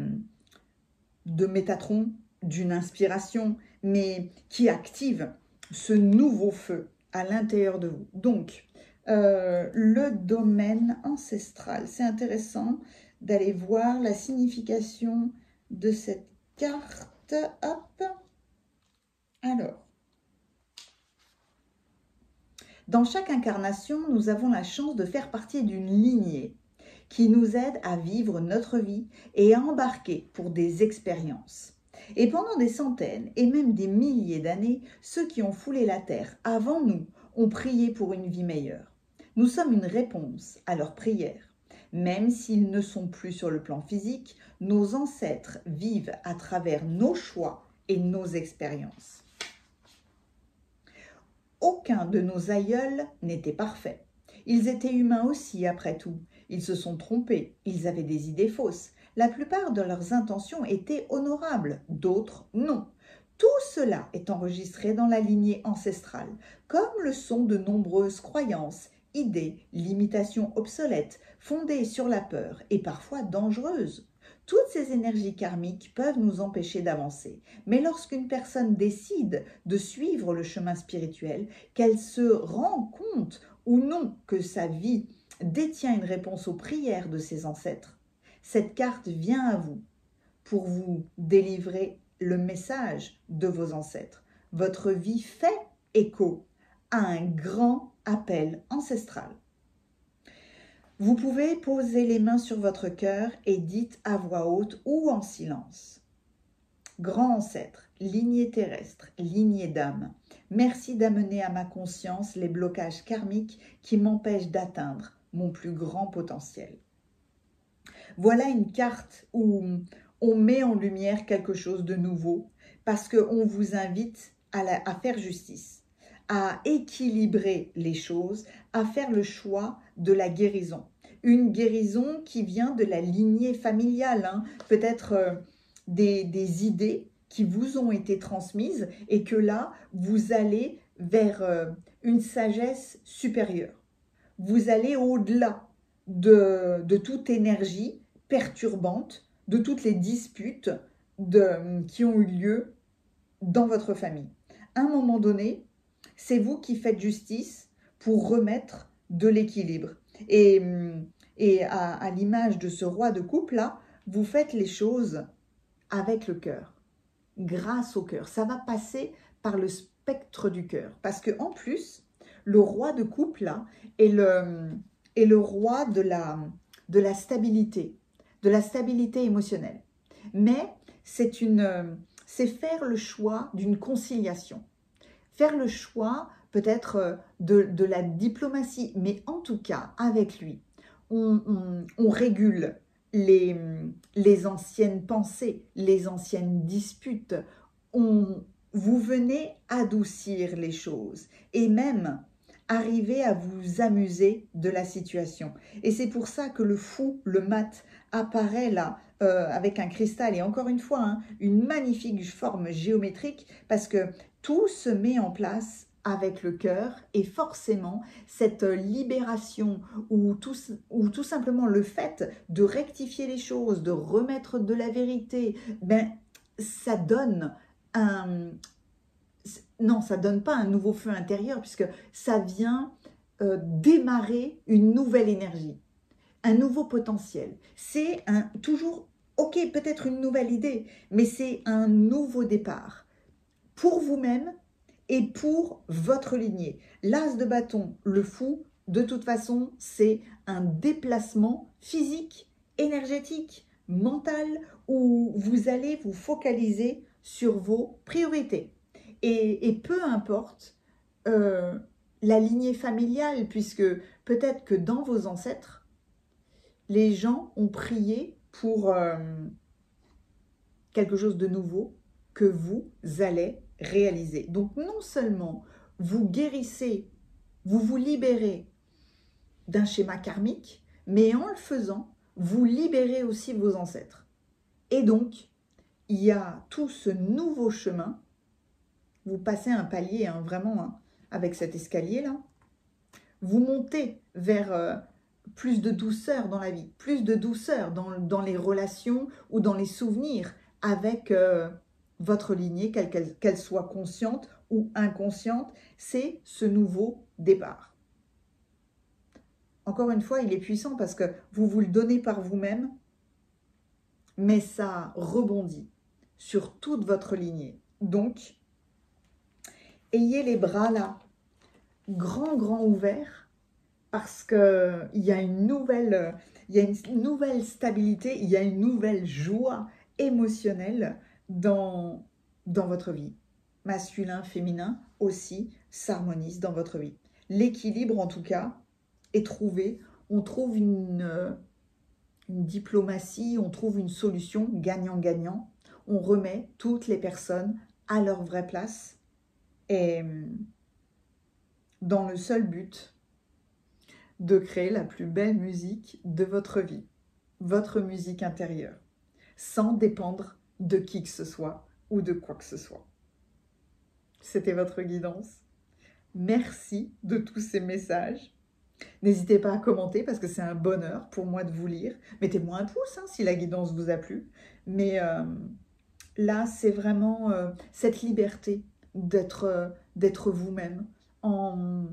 Métatron, d'une inspiration, mais qui active ce nouveau feu à l'intérieur de vous. Donc, le domaine ancestral. C'est intéressant d'aller voir la signification de cette carte. Hop. Alors, dans chaque incarnation, nous avons la chance de faire partie d'une lignée qui nous aide à vivre notre vie et à embarquer pour des expériences. Et pendant des centaines et même des milliers d'années, ceux qui ont foulé la terre avant nous ont prié pour une vie meilleure. Nous sommes une réponse à leurs prières. Même s'ils ne sont plus sur le plan physique, nos ancêtres vivent à travers nos choix et nos expériences. Aucun de nos aïeuls n'était parfait. Ils étaient humains aussi, après tout. Ils se sont trompés, ils avaient des idées fausses. La plupart de leurs intentions étaient honorables, d'autres non. Tout cela est enregistré dans la lignée ancestrale, comme le sont de nombreuses croyances, idées, limitations obsolètes, fondées sur la peur et parfois dangereuses. Toutes ces énergies karmiques peuvent nous empêcher d'avancer. Mais lorsqu'une personne décide de suivre le chemin spirituel, qu'elle se rend compte ou non que sa vie détient une réponse aux prières de ses ancêtres, cette carte vient à vous pour vous délivrer le message de vos ancêtres. Votre vie fait écho à un grand appel ancestral. Vous pouvez poser les mains sur votre cœur et dites à voix haute ou en silence. Grand ancêtre, lignée terrestre, lignée d'âme, merci d'amener à ma conscience les blocages karmiques qui m'empêchent d'atteindre mon plus grand potentiel. Voilà une carte où on met en lumière quelque chose de nouveau parce qu'on vous invite à faire justice, à équilibrer les choses, à faire le choix de la guérison. Une guérison qui vient de la lignée familiale, hein. Peut-être des idées qui vous ont été transmises et que là, vous allez vers une sagesse supérieure. Vous allez au-delà de toute énergie perturbante, de toutes les disputes qui ont eu lieu dans votre famille. À un moment donné, c'est vous qui faites justice pour remettre de l'équilibre. Et à l'image de ce roi de coupe là, vous faites les choses avec le cœur, grâce au cœur. Ça va passer par le spectre du cœur. Parce qu'en plus, le roi de coupe là est le roi de la stabilité émotionnelle. Mais c'est faire le choix d'une conciliation. Faire le choix peut-être de la diplomatie, mais en tout cas, avec lui, on régule les anciennes pensées, les anciennes disputes. Vous venez adoucir les choses et même arriver à vous amuser de la situation. Et c'est pour ça que le fou, le mat, apparaît là avec un cristal et encore une fois, hein, une magnifique forme géométrique parce que tout se met en place avec le cœur et forcément cette libération ou tout simplement le fait de rectifier les choses, de remettre de la vérité, ben, ça donne non, ça ne donne pas un nouveau feu intérieur puisque ça vient démarrer une nouvelle énergie, un nouveau potentiel. C'est toujours, ok, peut-être une nouvelle idée, mais c'est un nouveau départ pour vous-même et pour votre lignée. L'as de bâton, le fou, de toute façon, c'est un déplacement physique, énergétique, mental, où vous allez vous focaliser sur vos priorités. Et peu importe la lignée familiale, puisque peut-être que dans vos ancêtres, les gens ont prié pour quelque chose de nouveau que vous allez réaliser. Donc non seulement vous guérissez, vous vous libérez d'un schéma karmique, mais en le faisant, vous libérez aussi vos ancêtres. Et donc, il y a tout ce nouveau chemin. Vous passez un palier, hein, vraiment, hein, avec cet escalier-là. Vous montez vers plus de douceur dans la vie, plus de douceur dans les relations ou dans les souvenirs avec votre lignée, qu'elle soit consciente ou inconsciente. C'est ce nouveau départ. Encore une fois, il est puissant parce que vous le donnez par vous-même, mais ça rebondit sur toute votre lignée. Donc, ayez les bras là, grand ouverts, parce qu'il y a une nouvelle stabilité, il y a une nouvelle joie émotionnelle dans votre vie. Masculin, féminin aussi s'harmonisent dans votre vie. L'équilibre, en tout cas, est trouvé. On trouve une diplomatie, on trouve une solution gagnant-gagnant. On remet toutes les personnes à leur vraie place et dans le seul but de créer la plus belle musique de votre vie, votre musique intérieure, sans dépendre de qui que ce soit ou de quoi que ce soit. C'était votre guidance. Merci de tous ces messages. N'hésitez pas à commenter parce que c'est un bonheur pour moi de vous lire. Mettez-moi un pouce hein, si la guidance vous a plu. Mais là, c'est vraiment cette liberté d'être vous-même en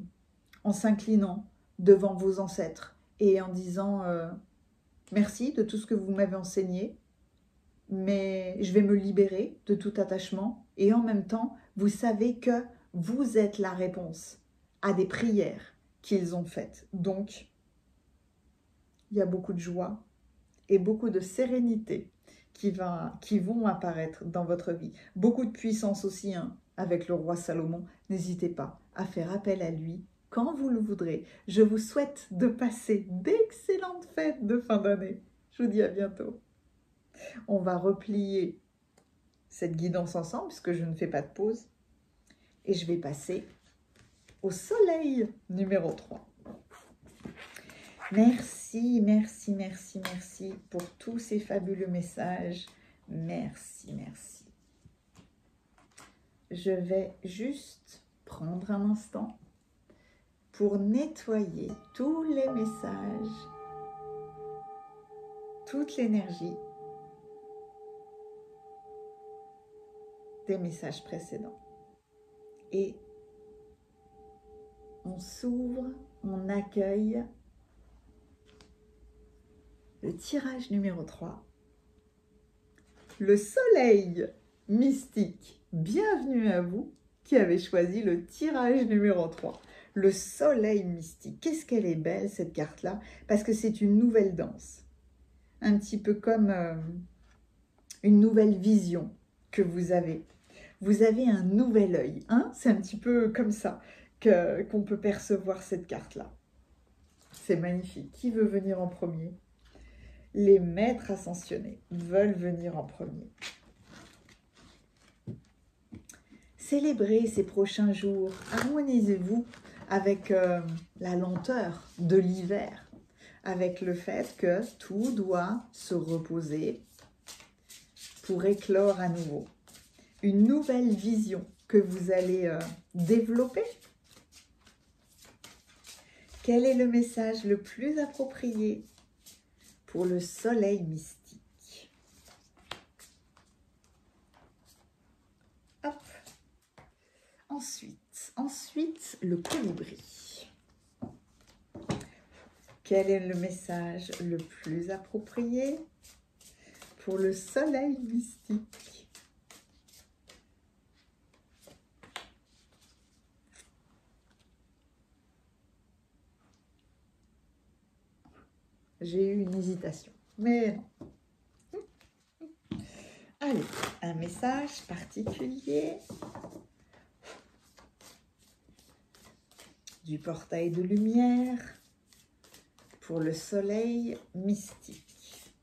s'inclinant devant vos ancêtres et en disant merci de tout ce que vous m'avez enseigné, mais je vais me libérer de tout attachement et en même temps, vous savez que vous êtes la réponse à des prières qu'ils ont faites. Donc, il y a beaucoup de joie et beaucoup de sérénité qui vont apparaître dans votre vie. Beaucoup de puissance aussi, hein, avec le roi Salomon. N'hésitez pas à faire appel à lui quand vous le voudrez. Je vous souhaite de passer d'excellentes fêtes de fin d'année. Je vous dis à bientôt. On va replier cette guidance ensemble, puisque je ne fais pas de pause. Et je vais passer au soleil numéro 3. Merci, merci, merci, merci pour tous ces fabuleux messages. Merci, merci. Je vais juste prendre un instant pour nettoyer tous les messages, toute l'énergie des messages précédents. Et on s'ouvre, on accueille le tirage numéro 3, le soleil mystique. Bienvenue à vous qui avez choisi le tirage numéro 3, le soleil mystique. Qu'est-ce qu'elle est belle cette carte-là, parce que c'est une nouvelle danse, un petit peu comme une nouvelle vision que vous avez. Vous avez un nouvel œil, hein? C'est un petit peu comme ça qu'on peut percevoir cette carte-là. C'est magnifique. Qui veut venir en premier? Les maîtres ascensionnés veulent venir en premier. Célébrez ces prochains jours. Harmonisez-vous avec la lenteur de l'hiver, avec le fait que tout doit se reposer pour éclore à nouveau. Une nouvelle vision que vous allez développer. Quel est le message le plus approprié pour le soleil mystique? Hop. Ensuite, le colibri. Quel est le message le plus approprié pour le soleil mystique? J'ai eu une hésitation, mais non. Allez, un message particulier du portail de lumière pour le soleil mystique,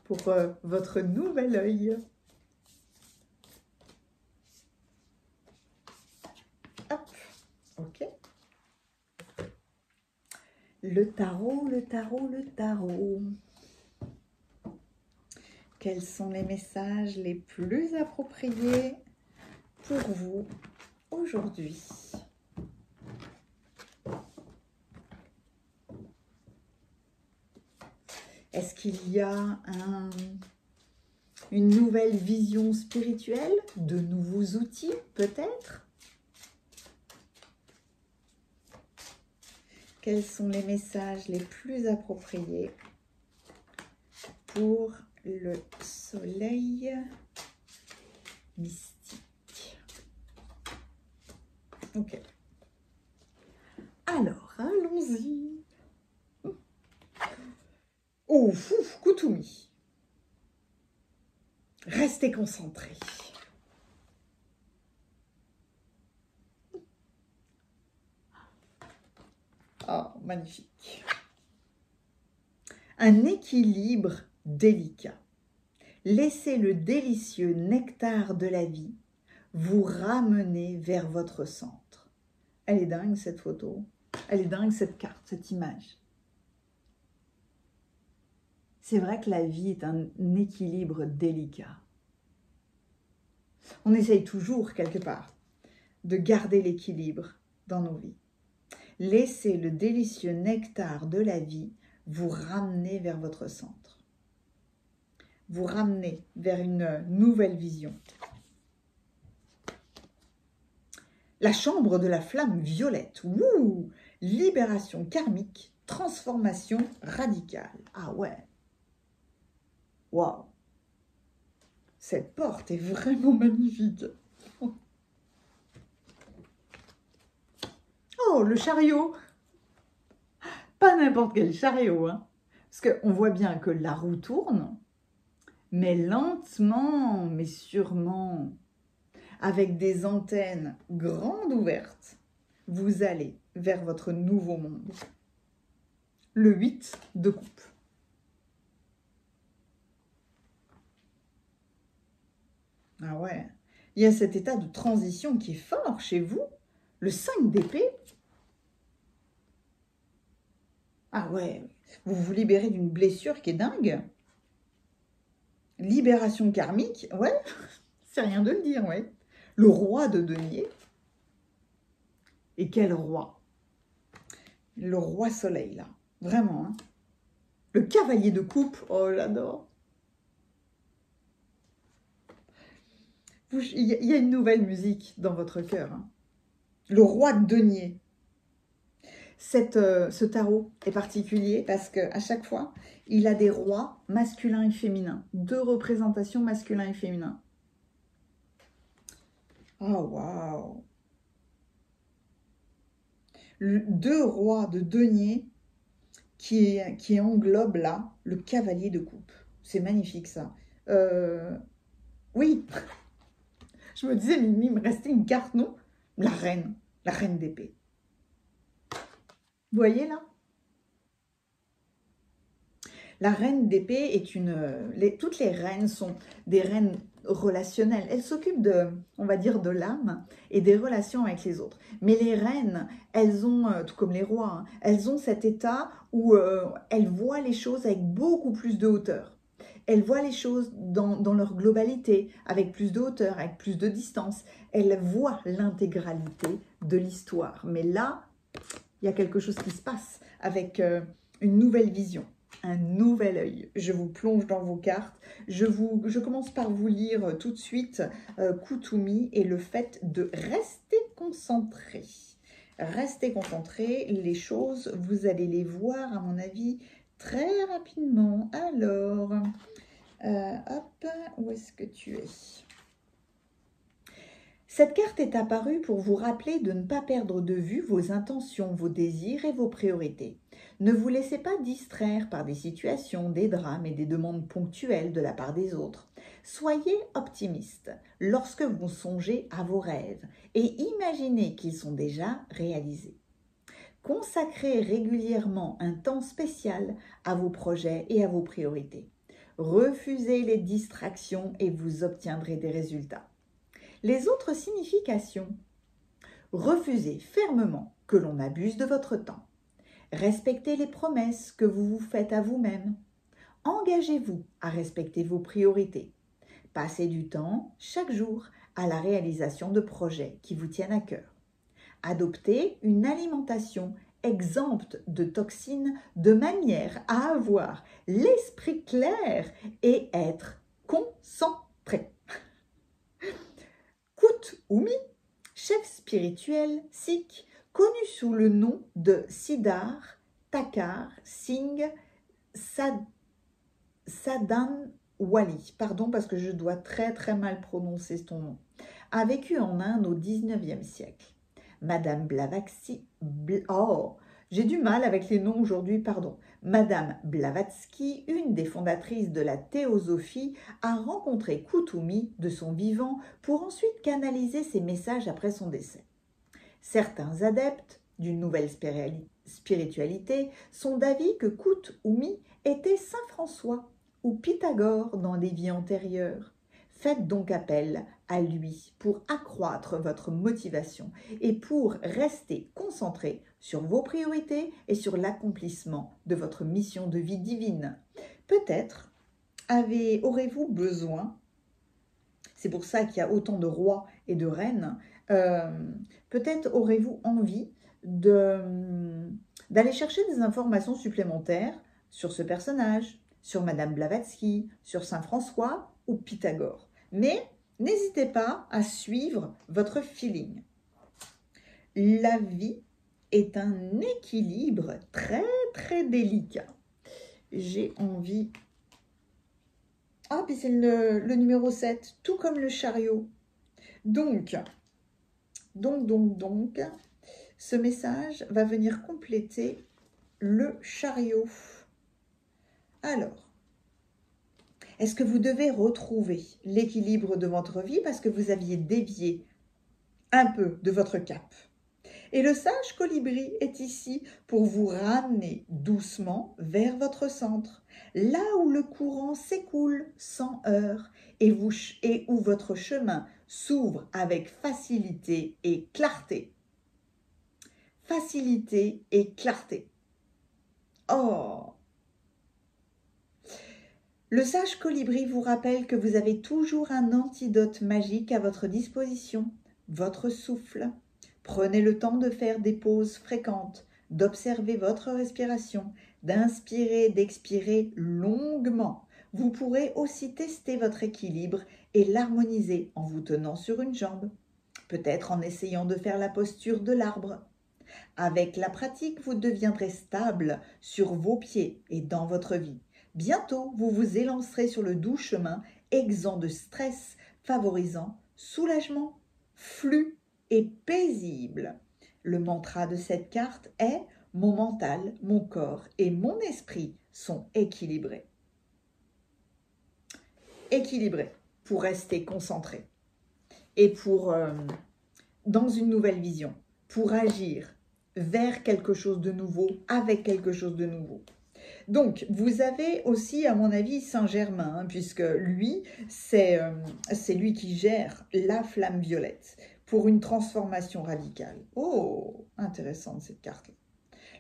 pour votre nouvel œil. Hop, ok. Le tarot, le tarot, le tarot. Quels sont les messages les plus appropriés pour vous aujourd'hui? Est-ce qu'il y a une nouvelle vision spirituelle, de nouveaux outils peut-être? Quels sont les messages les plus appropriés pour le soleil mystique? Ok. Alors, allons-y. Oh, fouf, Koutoumi. Restez concentrés. Oh, magnifique. Un équilibre délicat. Laissez le délicieux nectar de la vie vous ramener vers votre centre. Elle est dingue cette photo. Elle est dingue cette carte, cette image. C'est vrai que la vie est un équilibre délicat. On essaye toujours, quelque part, de garder l'équilibre dans nos vies. Laissez le délicieux nectar de la vie vous ramener vers votre centre. Vous ramener vers une nouvelle vision. La chambre de la flamme violette. Wouh! Libération karmique, transformation radicale. Ah ouais! Waouh! Cette porte est vraiment magnifique. Oh, le chariot! Pas n'importe quel chariot, hein. Parce qu'on voit bien que la roue tourne, mais lentement, mais sûrement, avec des antennes grandes ouvertes, vous allez vers votre nouveau monde. Le 8 de coupe. Ah ouais, il y a cet état de transition qui est fort chez vous. Le 5 d'épée. Ah ouais, vous vous libérez d'une blessure qui est dingue. Libération karmique, ouais, c'est rien de le dire, ouais. Le roi de denier. Et quel roi? Le roi soleil, là. Vraiment, hein. Le cavalier de coupe, oh, j'adore. Il y a une nouvelle musique dans votre cœur. Hein. Le roi de denier. Ce tarot est particulier parce qu'à chaque fois, il a des rois masculins et féminins. 2 représentations masculin et féminin. Oh, waouh! 2 rois de denier qui englobe là le cavalier de coupe. C'est magnifique ça. Oui, je me disais, mais il me restait une carte, non? La reine d'épée. Vous voyez là? La reine d'épée est toutes les reines sont des reines relationnelles. Elles s'occupent de, on va dire, de l'âme et des relations avec les autres. Mais les reines, elles ont, tout comme les rois, hein, elles ont cet état où elles voient les choses avec beaucoup plus de hauteur. Elles voient les choses dans leur globalité, avec plus de hauteur, avec plus de distance. Elles voient l'intégralité de l'histoire. Mais là, il y a quelque chose qui se passe avec une nouvelle vision. Un nouvel œil. Je vous plonge dans vos cartes. Je commence par vous lire tout de suite Kuthumi et le fait de rester concentré. Restez concentré. Les choses, vous allez les voir, à mon avis, très rapidement. Alors, hop, où est-ce que tu es ? Cette carte est apparue pour vous rappeler de ne pas perdre de vue vos intentions, vos désirs et vos priorités. Ne vous laissez pas distraire par des situations, des drames et des demandes ponctuelles de la part des autres. Soyez optimiste lorsque vous songez à vos rêves et imaginez qu'ils sont déjà réalisés. Consacrez régulièrement un temps spécial à vos projets et à vos priorités. Refusez les distractions et vous obtiendrez des résultats. Les autres significations. Refusez fermement que l'on abuse de votre temps. Respectez les promesses que vous vous faites à vous-même. Engagez-vous à respecter vos priorités. Passez du temps chaque jour à la réalisation de projets qui vous tiennent à cœur. Adoptez une alimentation exempte de toxines de manière à avoir l'esprit clair et être concentré. Kuthumi, chef spirituel sikh, connu sous le nom de Siddhar Thakur Singh Sadanwali, pardon parce que je dois très mal prononcer ton nom, a vécu en Inde au 19e siècle. Madame Blavatsky, j'ai du mal avec les noms aujourd'hui, pardon. Madame Blavatsky, une des fondatrices de la théosophie, a rencontré Kuthumi de son vivant pour ensuite canaliser ses messages après son décès. Certains adeptes d'une nouvelle spiritualité sont d'avis que Kuthumi était Saint François ou Pythagore dans des vies antérieures. Faites donc appel à lui pour accroître votre motivation et pour rester concentré sur vos priorités et sur l'accomplissement de votre mission de vie divine. Peut-être aurez-vous besoin, c'est pour ça qu'il y a autant de rois et de reines, peut-être aurez-vous envie d'aller chercher des informations supplémentaires sur ce personnage, sur Madame Blavatsky, sur Saint François ou Pythagore. Mais n'hésitez pas à suivre votre feeling. La vie est un équilibre très délicat. J'ai envie... Ah, puis c'est le numéro 7, tout comme le chariot. Donc, ce message va venir compléter le chariot. Alors, est-ce que vous devez retrouver l'équilibre de votre vie parce que vous aviez dévié un peu de votre cap? Et le sage colibri est ici pour vous ramener doucement vers votre centre, là où le courant s'écoule sans heurts et où votre chemin s'ouvre avec facilité et clarté. Facilité et clarté. Oh! Le sage colibri vous rappelle que vous avez toujours un antidote magique à votre disposition, votre souffle. Prenez le temps de faire des pauses fréquentes, d'observer votre respiration, d'inspirer, d'expirer longuement. Vous pourrez aussi tester votre équilibre et l'harmoniser en vous tenant sur une jambe, peut-être en essayant de faire la posture de l'arbre. Avec la pratique, vous deviendrez stable sur vos pieds et dans votre vie. Bientôt, vous vous élancerez sur le doux chemin, exempt de stress, favorisant soulagement, flux et paisible. Le mantra de cette carte est « Mon mental, mon corps et mon esprit sont équilibrés ». Équilibrés pour rester concentré et pour, dans une nouvelle vision, pour agir vers quelque chose de nouveau, avec quelque chose de nouveau. Donc, vous avez aussi, à mon avis, Saint-Germain, hein, puisque lui, c'est lui qui gère la flamme violette pour une transformation radicale. Oh, intéressante cette carte-là.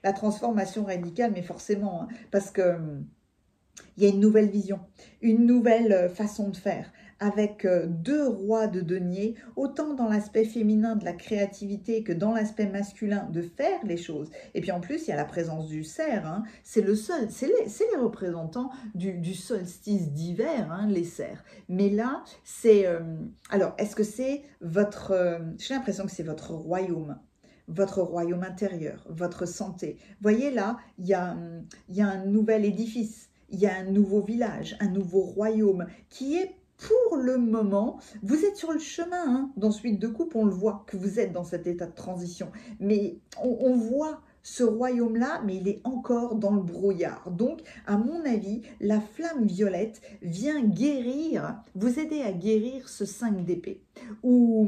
La transformation radicale, mais forcément, hein, parce que il y a une nouvelle vision, une nouvelle façon de faire, avec deux rois de denier, autant dans l'aspect féminin de la créativité que dans l'aspect masculin de faire les choses. Et puis en plus, il y a la présence du cerf, hein. C'est les représentants du solstice d'hiver, hein, les cerfs. Mais là, c'est... alors, est-ce que c'est votre... j'ai l'impression que c'est votre royaume intérieur, votre santé. Vous voyez là, il y a un nouvel édifice. Il y a un nouveau village, un nouveau royaume qui est pour le moment, vous êtes sur le chemin, hein, dans Suite de Coupe, on le voit que vous êtes dans cet état de transition. Mais on voit ce royaume-là, mais il est encore dans le brouillard. Donc, à mon avis, la flamme violette vient guérir, vous aider à guérir ce 5 d'épée, où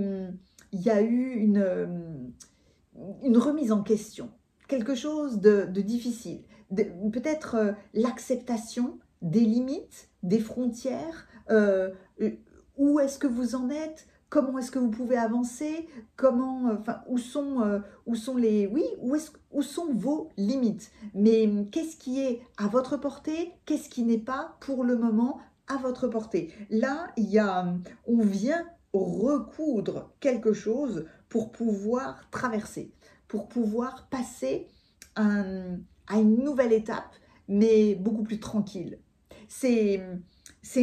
il y a eu une remise en question, quelque chose de difficile. Peut-être l'acceptation des limites, des frontières, où est-ce que vous en êtes, comment est-ce que vous pouvez avancer, où sont les, oui, où sont vos limites, mais qu'est-ce qui est à votre portée, qu'est-ce qui n'est pas pour le moment à votre portée. Là, on vient recoudre quelque chose pour pouvoir traverser, pour pouvoir passer à une nouvelle étape, mais beaucoup plus tranquille. C'est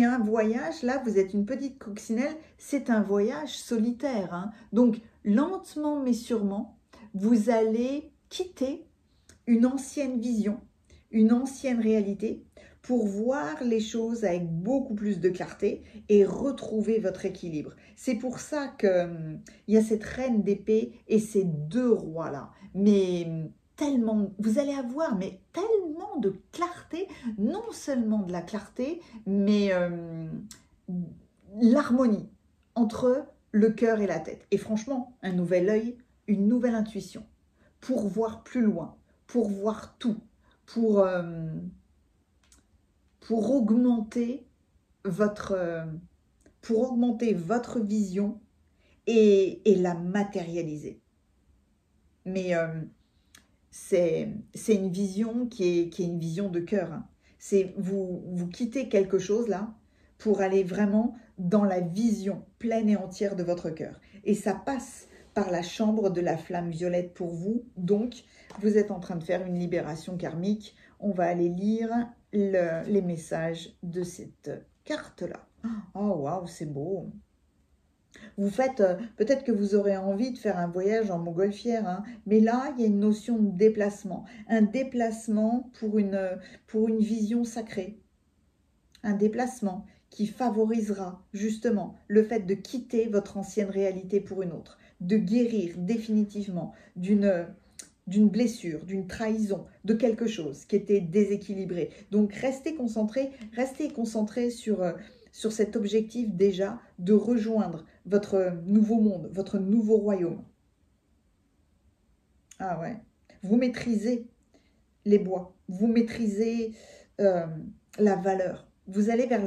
un voyage, là vous êtes une petite coccinelle, c'est un voyage solitaire, hein. Donc lentement mais sûrement, vous allez quitter une ancienne vision, une ancienne réalité, pour voir les choses avec beaucoup plus de clarté et retrouver votre équilibre. C'est pour ça qu'il y a cette reine d'épée et ces deux rois-là. Mais tellement, vous allez avoir mais tellement de clarté, non seulement de la clarté, mais l'harmonie entre le cœur et la tête. Et franchement, un nouvel œil, une nouvelle intuition, pour voir plus loin, pour voir tout, pour augmenter votre vision et la matérialiser. Mais c'est une vision qui est une vision de cœur, hein. C'est vous quittez quelque chose là pour aller vraiment dans la vision pleine et entière de votre cœur. Et ça passe par la chambre de la flamme violette pour vous. Donc, vous êtes en train de faire une libération karmique. On va aller lire les messages de cette carte-là. Oh, waouh, c'est beau! Vous faites, peut-être que vous aurez envie de faire un voyage en montgolfière, hein, mais là, il y a une notion de déplacement. Un déplacement pour une vision sacrée. Un déplacement qui favorisera justement le fait de quitter votre ancienne réalité pour une autre, de guérir définitivement d'une d'une blessure, d'une trahison, de quelque chose qui était déséquilibré. Donc restez concentré sur cet objectif déjà de rejoindre votre nouveau monde, votre nouveau royaume. Ah ouais, vous maîtrisez les bois, vous maîtrisez la valeur. Vous allez vers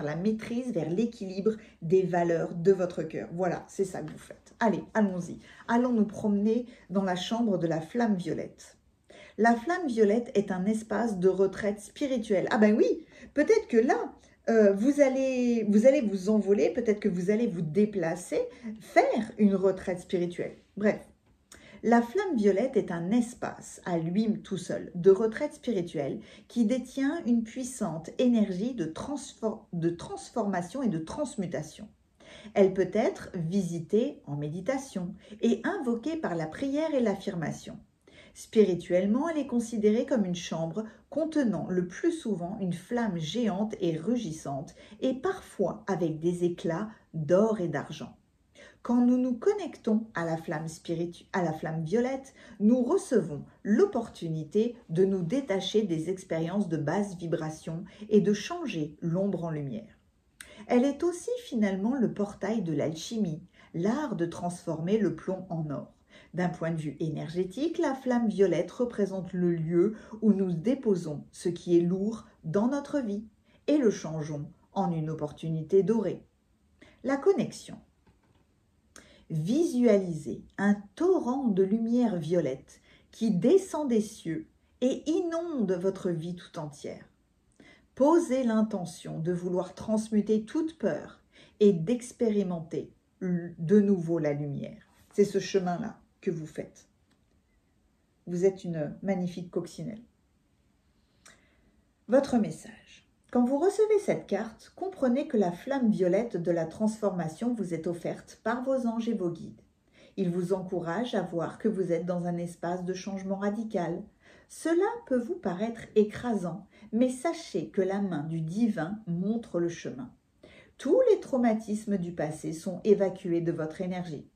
la maîtrise, vers l'équilibre des valeurs de votre cœur. Voilà, c'est ça que vous faites. Allez, allons-y. Allons nous promener dans la chambre de la flamme violette. La flamme violette est un espace de retraite spirituelle. Ah ben oui, peut-être que là, vous allez vous envoler, peut-être que vous allez vous déplacer, faire une retraite spirituelle. Bref. La flamme violette est un espace, à lui tout seul, de retraite spirituelle qui détient une puissante énergie de transformation et de transmutation. Elle peut être visitée en méditation et invoquée par la prière et l'affirmation. Spirituellement, elle est considérée comme une chambre contenant le plus souvent une flamme géante et rugissante et parfois avec des éclats d'or et d'argent. Quand nous nous connectons à la flamme violette, nous recevons l'opportunité de nous détacher des expériences de basse vibration et de changer l'ombre en lumière. Elle est aussi finalement le portail de l'alchimie, l'art de transformer le plomb en or. D'un point de vue énergétique, la flamme violette représente le lieu où nous déposons ce qui est lourd dans notre vie et le changeons en une opportunité dorée. La connexion. Visualisez un torrent de lumière violette qui descend des cieux et inonde votre vie tout entière. Posez l'intention de vouloir transmuter toute peur et d'expérimenter de nouveau la lumière. C'est ce chemin-là que vous faites. Vous êtes une magnifique coccinelle. Votre message. Quand vous recevez cette carte, comprenez que la flamme violette de la transformation vous est offerte par vos anges et vos guides. Ils vous encouragent à voir que vous êtes dans un espace de changement radical. Cela peut vous paraître écrasant, mais sachez que la main du divin montre le chemin. Tous les traumatismes du passé sont évacués de votre énergie.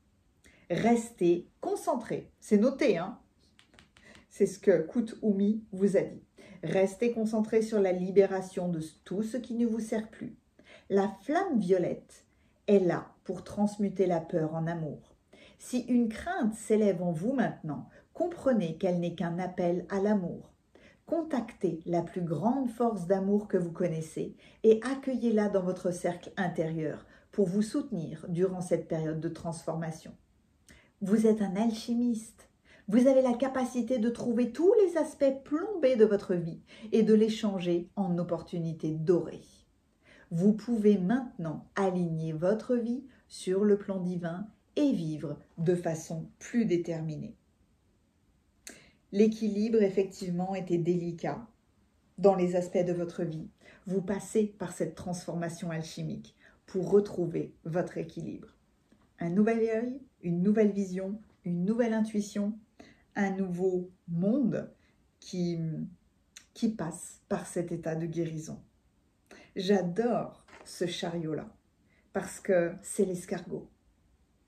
Restez concentré. C'est noté, hein? C'est ce que Kut-Umi vous a dit. Restez concentré sur la libération de tout ce qui ne vous sert plus. La flamme violette est là pour transmuter la peur en amour. Si une crainte s'élève en vous maintenant, comprenez qu'elle n'est qu'un appel à l'amour. Contactez la plus grande force d'amour que vous connaissez et accueillez-la dans votre cercle intérieur pour vous soutenir durant cette période de transformation. Vous êtes un alchimiste. Vous avez la capacité de trouver tous les aspects plombés de votre vie et de les changer en opportunités dorées. Vous pouvez maintenant aligner votre vie sur le plan divin et vivre de façon plus déterminée. L'équilibre, effectivement, était délicat dans les aspects de votre vie. Vous passez par cette transformation alchimique pour retrouver votre équilibre. Un nouvel œil, une nouvelle vision, une nouvelle intuition, un nouveau monde qui passe par cet état de guérison. J'adore ce chariot-là parce que c'est l'escargot.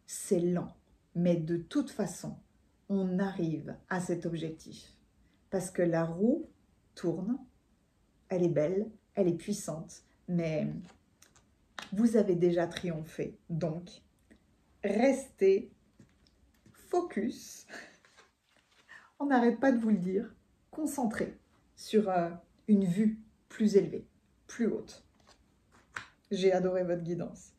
C'est lent, mais de toute façon, on arrive à cet objectif parce que la roue tourne, elle est belle, elle est puissante, mais vous avez déjà triomphé. Donc, restez focus. On n'arrête pas de vous le dire, concentré sur une vue plus élevée, plus haute. J'ai adoré votre guidance.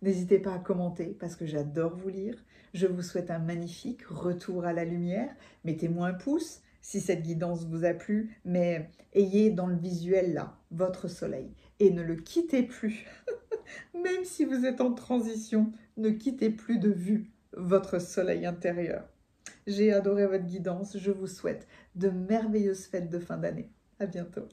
N'hésitez pas à commenter parce que j'adore vous lire. Je vous souhaite un magnifique retour à la lumière. Mettez-moi un pouce si cette guidance vous a plu, mais ayez dans le visuel là votre soleil et ne le quittez plus. Même si vous êtes en transition, ne quittez plus de vue votre soleil intérieur. J'ai adoré votre guidance. Je vous souhaite de merveilleuses fêtes de fin d'année. À bientôt.